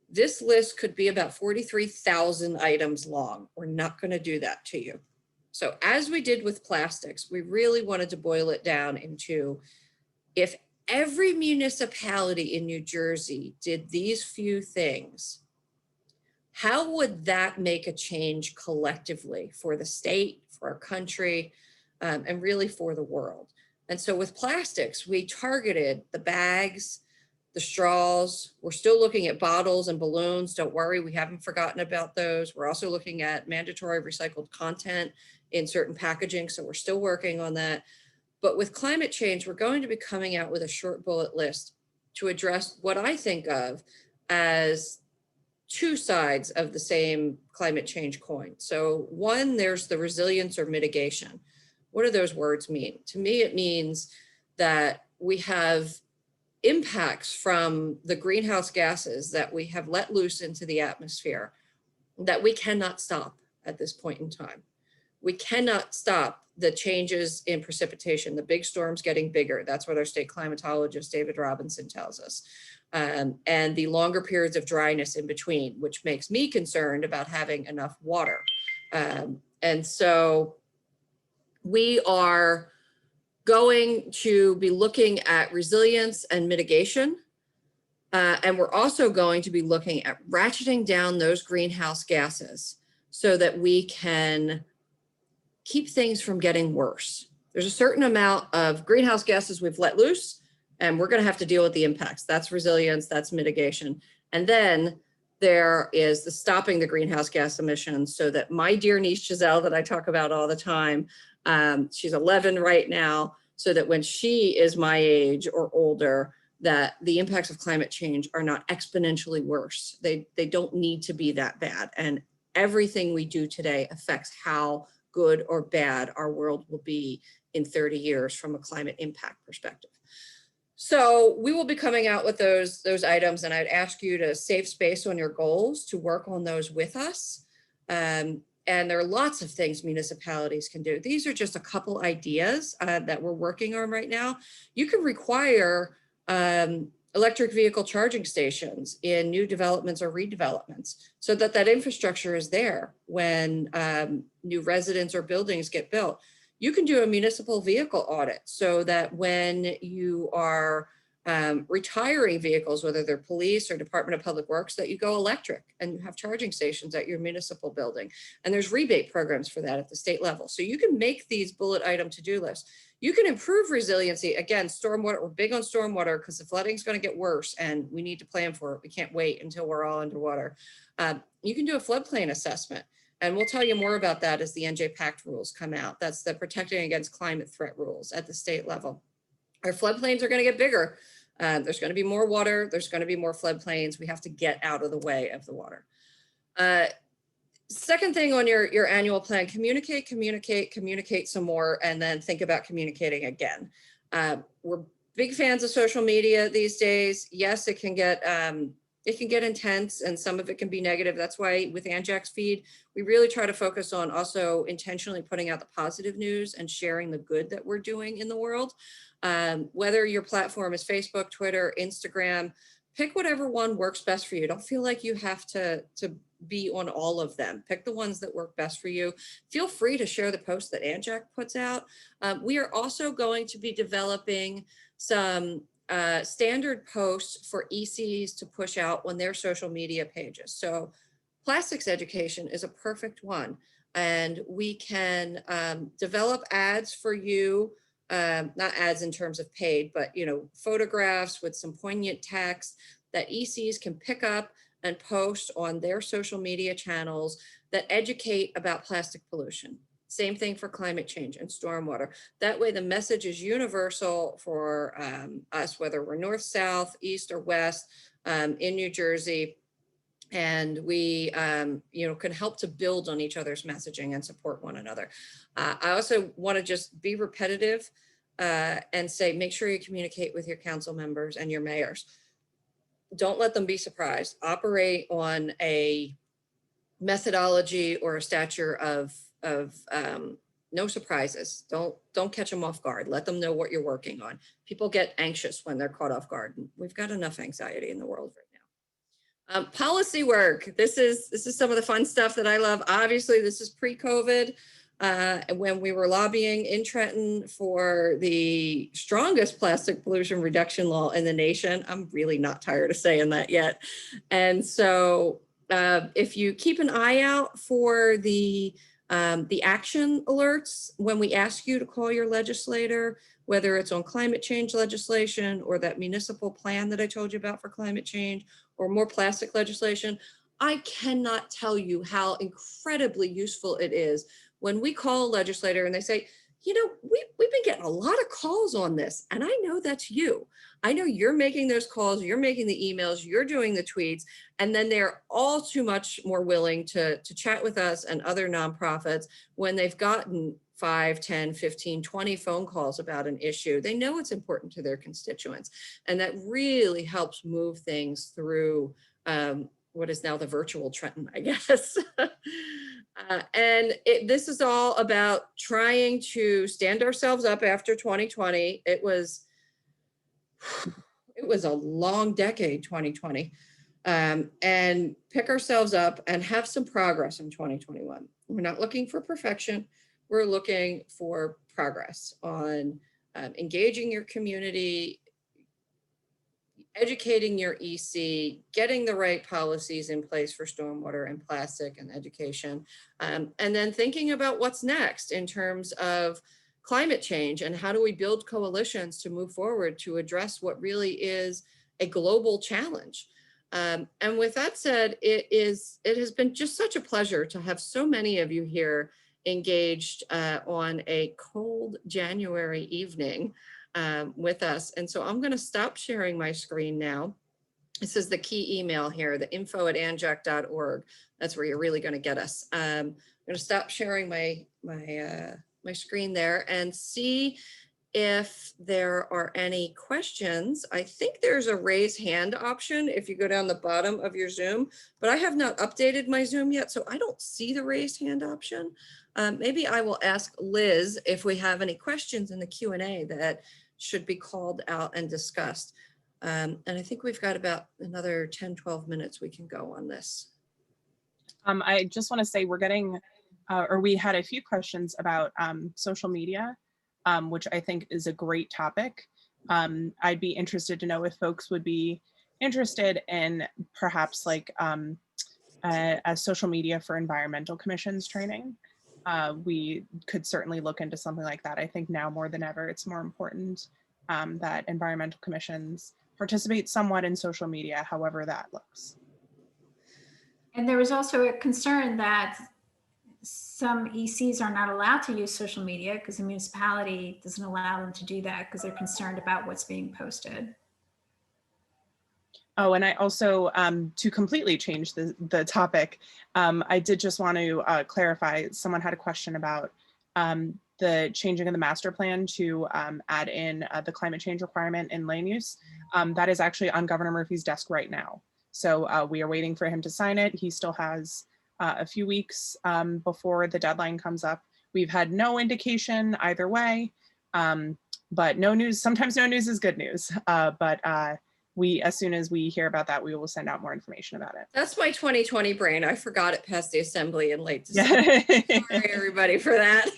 This list could be about 43,000 items long. We're not going to do that to you. So as we did with plastics, we really wanted to boil it down into, if every municipality in New Jersey did these few things, how would that make a change collectively for the state, for our country, and really for the world? And so with plastics, we targeted the bags, the straws. We're still looking at bottles and balloons. Don't worry, we haven't forgotten about those. We're also looking at mandatory recycled content in certain packaging, so we're still working on that. But with climate change, we're going to be coming out with a short bullet list to address what I think of as two sides of the same climate change coin. So one, there's the resilience or mitigation. What do those words mean? To me, it means that we have impacts from the greenhouse gases that we have let loose into the atmosphere that we cannot stop at this point in time. We cannot stop the changes in precipitation, the big storms getting bigger. That's what our state climatologist, David Robinson, tells us. And the longer periods of dryness in between, which makes me concerned about having enough water. And so we are going to be looking at resilience and mitigation. And we're also going to be looking at ratcheting down those greenhouse gases so that we can keep things from getting worse. There's a certain amount of greenhouse gases we've let loose. And we're going to have to deal with the impacts. That's resilience, that's mitigation. And then there is the stopping the greenhouse gas emissions, so that my dear niece Giselle that I talk about all the time, she's 11 right now, so that when she is my age or older, that the impacts of climate change are not exponentially worse. They don't need to be that bad. And everything we do today affects how good or bad our world will be in 30 years from a climate impact perspective. So we will be coming out with those items, and I'd ask you to save space on your goals to work on those with us. And there are lots of things municipalities can do. These are just a couple ideas that we're working on right now. You can require electric vehicle charging stations in new developments or redevelopments, so that that infrastructure is there when new residents or buildings get built. You can do a municipal vehicle audit, so that when you are retiring vehicles, whether they're police or Department of Public Works, that you go electric and you have charging stations at your municipal building. And there's rebate programs for that at the state level. So you can make these bullet item to-do lists. You can improve resiliency. Again, stormwater, we're big on stormwater because the flooding is going to get worse and we need to plan for it. We can't wait until we're all underwater. You can do a floodplain assessment. And we'll tell you more about that as the NJPACT rules come out. That's the protecting against climate threat rules at the state level. Our floodplains are going to get bigger. There's going to be more water. There's going to be more floodplains. We have to get out of the way of the water. Second thing on your annual plan, communicate some more, and then think about communicating again. We're big fans of social media these days. Yes, it can get intense and some of it can be negative. That's why with Anjak's feed, we really try to focus on also intentionally putting out the positive news and sharing the good that we're doing in the world. Whether your platform is Facebook, Twitter, Instagram, pick whatever one works best for you. Don't feel like you have to be on all of them. Pick the ones that work best for you. Feel free to share the posts that Anjak puts out. We are also going to be developing some standard posts for ECs to push out on their social media pages. So plastics education is a perfect one. And we can develop ads for you, not ads in terms of paid, but photographs with some poignant text that ECs can pick up and post on their social media channels that educate about plastic pollution. Same thing for climate change and stormwater. That way the message is universal for us, whether we're north, south, east, or west in New Jersey. And we can help to build on each other's messaging and support one another. I also want to just be repetitive and say, make sure you communicate with your council members and your mayors. Don't let them be surprised. Operate on a methodology or a stature of no surprises. Don't catch them off guard. Let them know what you're working on. People get anxious when they're caught off guard. We've got enough anxiety in the world right now. Policy work. This is some of the fun stuff that I love. Obviously, this is pre-COVID. When we were lobbying in Trenton for the strongest plastic pollution reduction law in the nation. I'm really not tired of saying that yet. And so if you keep an eye out for the action alerts, when we ask you to call your legislator, whether it's on climate change legislation or that municipal plan that I told you about for climate change or more plastic legislation, I cannot tell you how incredibly useful it is when we call a legislator and they say, we've been getting a lot of calls on this, and I know that's you. I know you're making those calls, you're making the emails, you're doing the tweets, and then they're all too much more willing to chat with us and other nonprofits when they've gotten 5, 10, 15, 20 phone calls about an issue. They know it's important to their constituents, and that really helps move things through what is now the virtual Trenton, I guess. This is all about trying to stand ourselves up after 2020. It was a long decade, 2020, and pick ourselves up and have some progress in 2021. We're not looking for perfection. We're looking for progress on engaging your community, educating your EC, getting the right policies in place for stormwater and plastic and education, and then thinking about what's next in terms of climate change, and how do we build coalitions to move forward to address what really is a global challenge. And with that said, it has been just such a pleasure to have so many of you here engaged on a cold January evening with us. And so I'm going to stop sharing my screen now. This is the key email here, the info@anjac.org. That's where you're really going to get us. I'm going to stop sharing my screen there and see if there are any questions. I think there's a raise hand option if you go down the bottom of your Zoom, but I have not updated my Zoom yet, so I don't see the raised hand option. Maybe I will ask Liz if we have any questions in the Q&A that should be called out and discussed. And I think we've got about another 10, 12 minutes we can go on this. I just want to say we're getting, or we had a few questions about social media, which I think is a great topic. I'd be interested to know if folks would be interested in perhaps like a social media for environmental commissions training. We could certainly look into something like that. I think now more than ever, it's more important that environmental commissions participate somewhat in social media, however that looks. And there was also a concern that some ECs are not allowed to use social media because the municipality doesn't allow them to do that because they're concerned about what's being posted. Oh, and I also, to completely change the topic, I did just want to clarify, someone had a question about the changing of the master plan to add in the climate change requirement in land use. That is actually on Governor Murphy's desk right now. So we are waiting for him to sign it. He still has a few weeks before the deadline comes up. We've had no indication either way, but no news, sometimes no news is good news. As soon as we hear about that, we will send out more information about it. That's my 2020 brain. I forgot it passed the assembly in late December. Sorry, everybody, for that.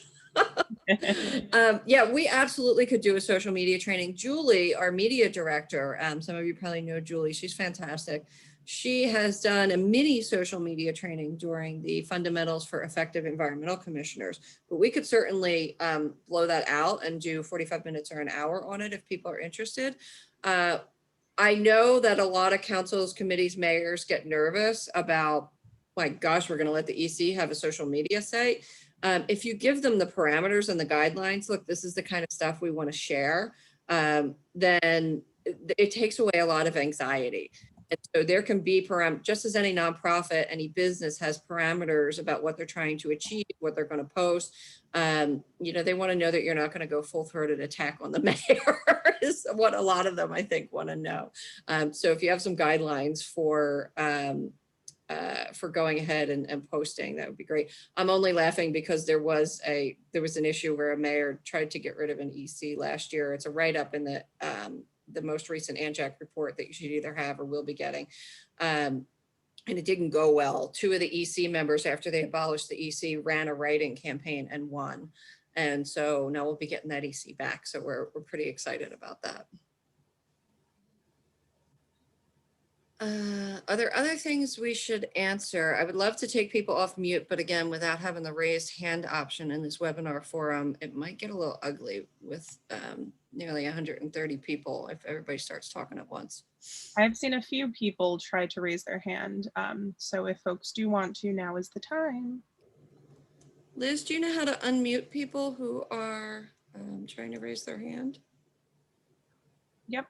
Yeah, we absolutely could do a social media training. Julie, our media director, some of you probably know Julie, she's fantastic. She has done a mini social media training during the fundamentals for effective environmental commissioners, but we could certainly blow that out and do 45 minutes or an hour on it if people are interested. I know that a lot of councils, committees, mayors get nervous about, my gosh, we're going to let the EC have a social media site. If you give them the parameters and the guidelines, look, this is the kind of stuff we want to share, then it takes away a lot of anxiety. And so there can be, just as any nonprofit, any business has parameters about what they're trying to achieve, what they're going to post. You know, they want to know that you're not going to go full-throated attack on the mayor is what a lot of them, I think, want to know. So if you have some guidelines for going ahead and posting, that would be great. I'm only laughing because there was an issue where a mayor tried to get rid of an EC last year. It's a write-up in the most recent ANJAC report that you should either have or will be getting. And it didn't go well. Two of the EC members, after they abolished the EC, ran a write-in campaign and won. And so now we'll be getting that EC back. So we're pretty excited about that. Are there other things we should answer? I would love to take people off mute, but again, without having the raised hand option in this webinar forum, it might get a little ugly with nearly 130 people if everybody starts talking at once. I've seen a few people try to raise their hand. So if folks do want to, now is the time. Liz, do you know how to unmute people who are trying to raise their hand? Yep.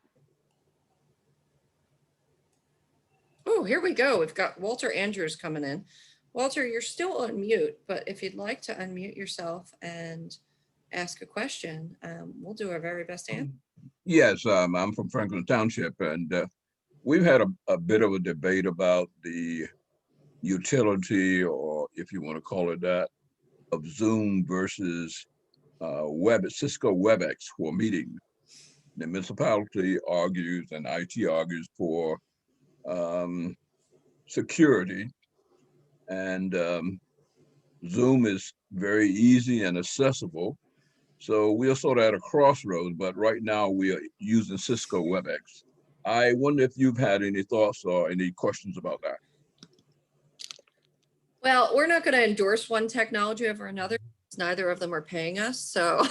Oh, here we go. We've got Walter Andrews coming in. Walter, you're still on mute, but if you'd like to unmute yourself and ask a question, we'll do our very best to answer. Yes, I'm from Franklin Township, and we've had a bit of a debate about the utility, or if you want to call it that, of Zoom versus Cisco WebEx for meetings. The municipality argues and IT argues for security, and Zoom is very easy and accessible. So we are sort of at a crossroads, but right now we are using Cisco WebEx. I wonder if you've had any thoughts or any questions about that. Well, we're not going to endorse one technology over another. neither of them are paying us, so.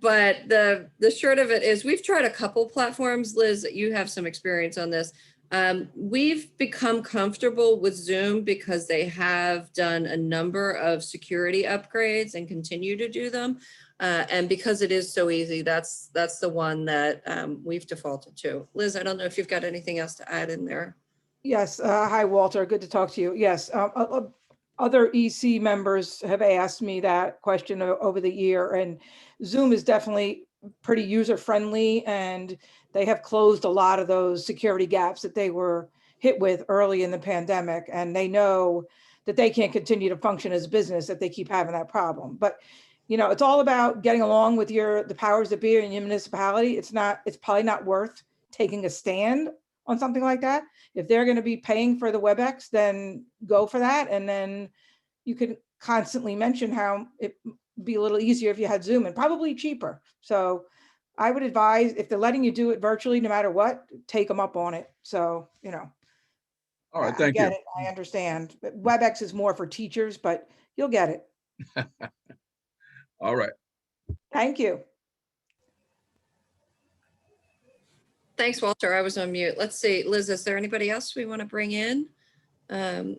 But the short of it is we've tried a couple platforms. Liz, you have some experience on this. We've become comfortable with Zoom because they have done a number of security upgrades and continue to do them. And because it is so easy, that's the one that we've defaulted to. Liz, I don't know if you've got anything else to add in there. Yes. Hi, Walter. Good to talk to you. Yes. Other EC members have asked me that question over the year, and Zoom is definitely pretty user-friendly, and they have closed a lot of those security gaps that they were hit with early in the pandemic, and they know that they can't continue to function as business if they keep having that problem. But it's all about getting along with the powers that be in your municipality. It's probably not worth taking a stand on something like that. If they're going to be paying for the WebEx, then go for that. And then you can constantly mention how it'd be a little easier if you had Zoom, and probably cheaper. So I would advise, if they're letting you do it virtually, no matter what, take them up on it. So, All right, I thank get you. it. I understand. But WebEx is more for teachers, but you'll get it. All right. Thank you. Thanks, Walter. I was on mute. Let's see, Liz, is there anybody else we want to bring in? I'm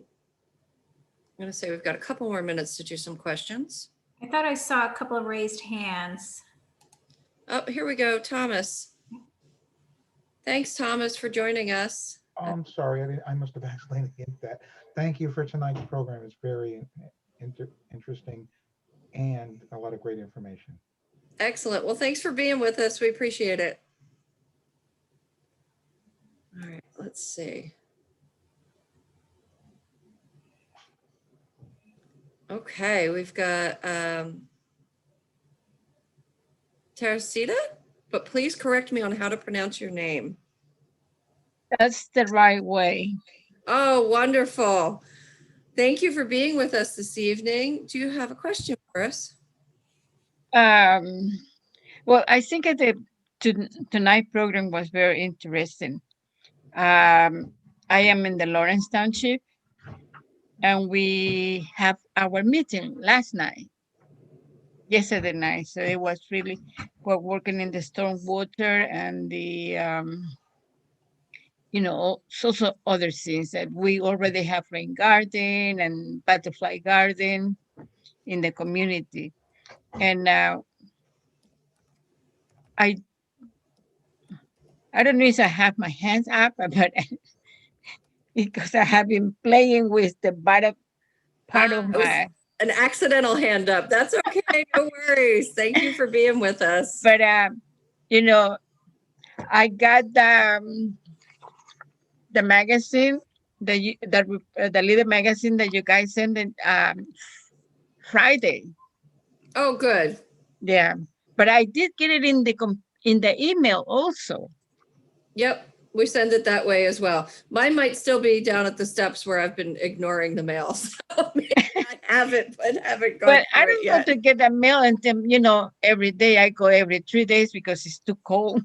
going to say we've got a couple more minutes to do some questions. I thought I saw a couple of raised hands. Oh, here we go, Thomas. Thanks, Thomas, for joining us. Oh, I'm sorry, I must have accidentally hit that. Thank you for tonight's program. It's very interesting and a lot of great information. Excellent. Well, thanks for being with us. We appreciate it. All right, let's see. Okay, we've got Teresita, but please correct me on how to pronounce your name. That's the right way. Oh, wonderful. Thank you for being with us this evening. Do you have a question for us? Well, I think the tonight program was very interesting. I am in the Lawrence Township, and we have our meeting yesterday night. So it was really, we're working in the stormwater and the, also other things that we already have rain garden and butterfly garden in the community. And I don't know if I have my hands up, but because I have been playing with the bottom part of It was my. an accidental hand up. That's okay. No worries. Thank you for being with us. But I got the magazine, the little magazine that you guys sent in Friday. Oh, good. Yeah, but I did get it in the email also. Yep, we send it that way as well. Mine might still be down at the steps where I've been ignoring the mail. So maybe I haven't gone. But I don't yet. go to get the mail, and every day. I go every 3 days because it's too cold.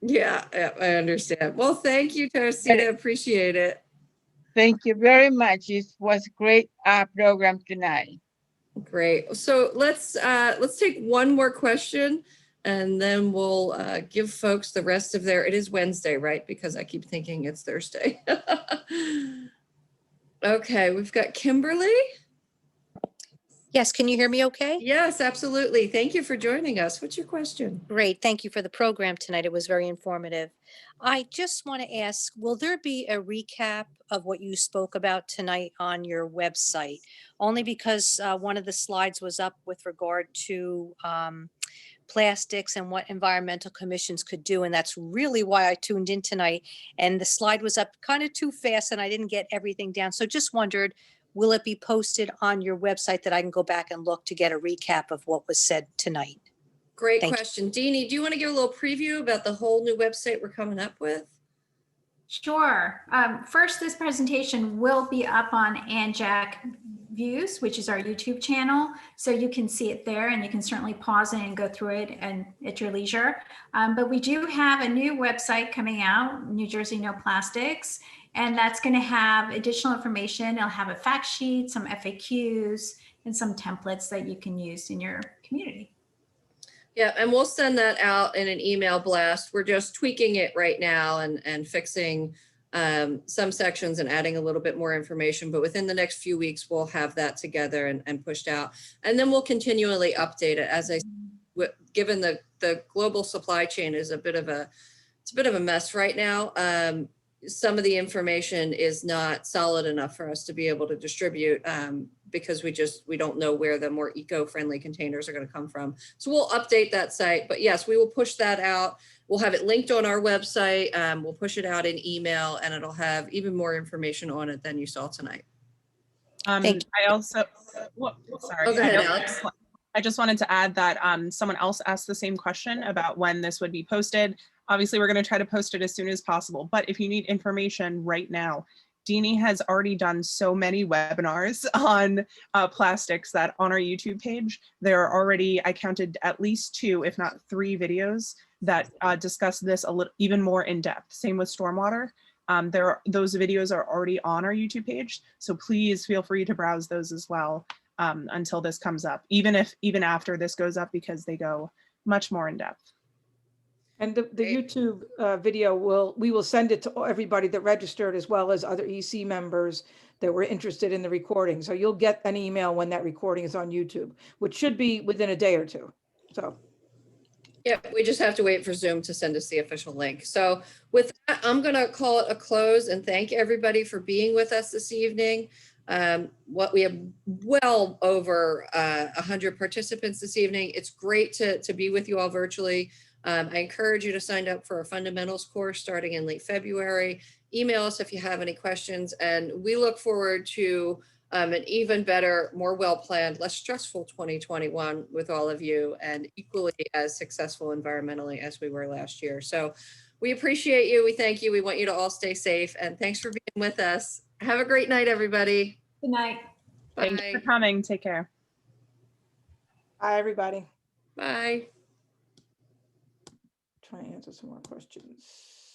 Yeah, I understand. Well, thank you, Teresita. Appreciate it. Thank you very much. It was a great program tonight. Great. So let's take one more question, and then we'll give folks the rest of it is Wednesday, right? Because I keep thinking it's Thursday. Okay, we've got Kimberly. Yes, can you hear me okay? Yes, absolutely. Thank you for joining us. What's your question? Great, thank you for the program tonight. It was very informative. I just want to ask, will there be a recap of what you spoke about tonight on your website? Only because one of the slides was up with regard to plastics and what environmental commissions could do. And that's really why I tuned in tonight. And the slide was up kind of too fast and I didn't get everything down. So just wondered, will it be posted on your website that I can go back and look to get a recap of what was said tonight? Great Thank you. question. Deanie, do you want to give a little preview about the whole new website we're coming up with? Sure. First, this presentation will be up on ANJAC Views, which is our YouTube channel. So you can see it there and you can certainly pause it and go through it and at your leisure. But we do have a new website coming out, New Jersey No Plastics. And that's going to have additional information. It'll have a fact sheet, some FAQs, and some templates that you can use in your community. Yeah, and we'll send that out in an email blast. We're just tweaking it right now and fixing some sections and adding a little bit more information. But within the next few weeks, we'll have that together and pushed out. And then we'll continually update it. As I, given the global supply chain is it's a bit of a mess right now. Some of the information is not solid enough for us to be able to distribute because we don't know where the more eco-friendly containers are going to come from. So we'll update that site, but yes, we will push that out. We'll have it linked on our website. We'll push it out in email, and it'll have even more information on it than you saw tonight. Thank I also, sorry. Oh, go ahead, Alex. I just wanted to add that someone else asked the same question about when this would be posted. Obviously, we're going to try to post it as soon as possible, but if you need information right now, Deanie has already done so many webinars on plastics that on our YouTube page, there are already, I counted at least 2, if not 3 videos that discuss this a little even more in depth. Same with stormwater. Those videos are already on our YouTube page, so please feel free to browse those as well until this comes up, even after this goes up, because they go much more in depth. And the YouTube video we will send it to everybody that registered, as well as other EC members that were interested in the recording. So you'll get an email when that recording is on YouTube, which should be within a day or 2. So. Yeah, we just have to wait for Zoom to send us the official link. So with that, I'm going to call it a close and thank everybody for being with us this evening. We have well over 100 participants this evening. It's great to be with you all virtually. I encourage you to sign up for a fundamentals course starting in late February. Email us if you have any questions, and we look forward to an even better, more well-planned, less stressful 2021 with all of you, and equally as successful environmentally as we were last year. So we appreciate you. We thank you. We want you to all stay safe, and thanks for being with us. Have a great night, everybody. Good night. Bye. Thank you for coming. Take care. Hi, everybody. Bye. Try and answer some more questions.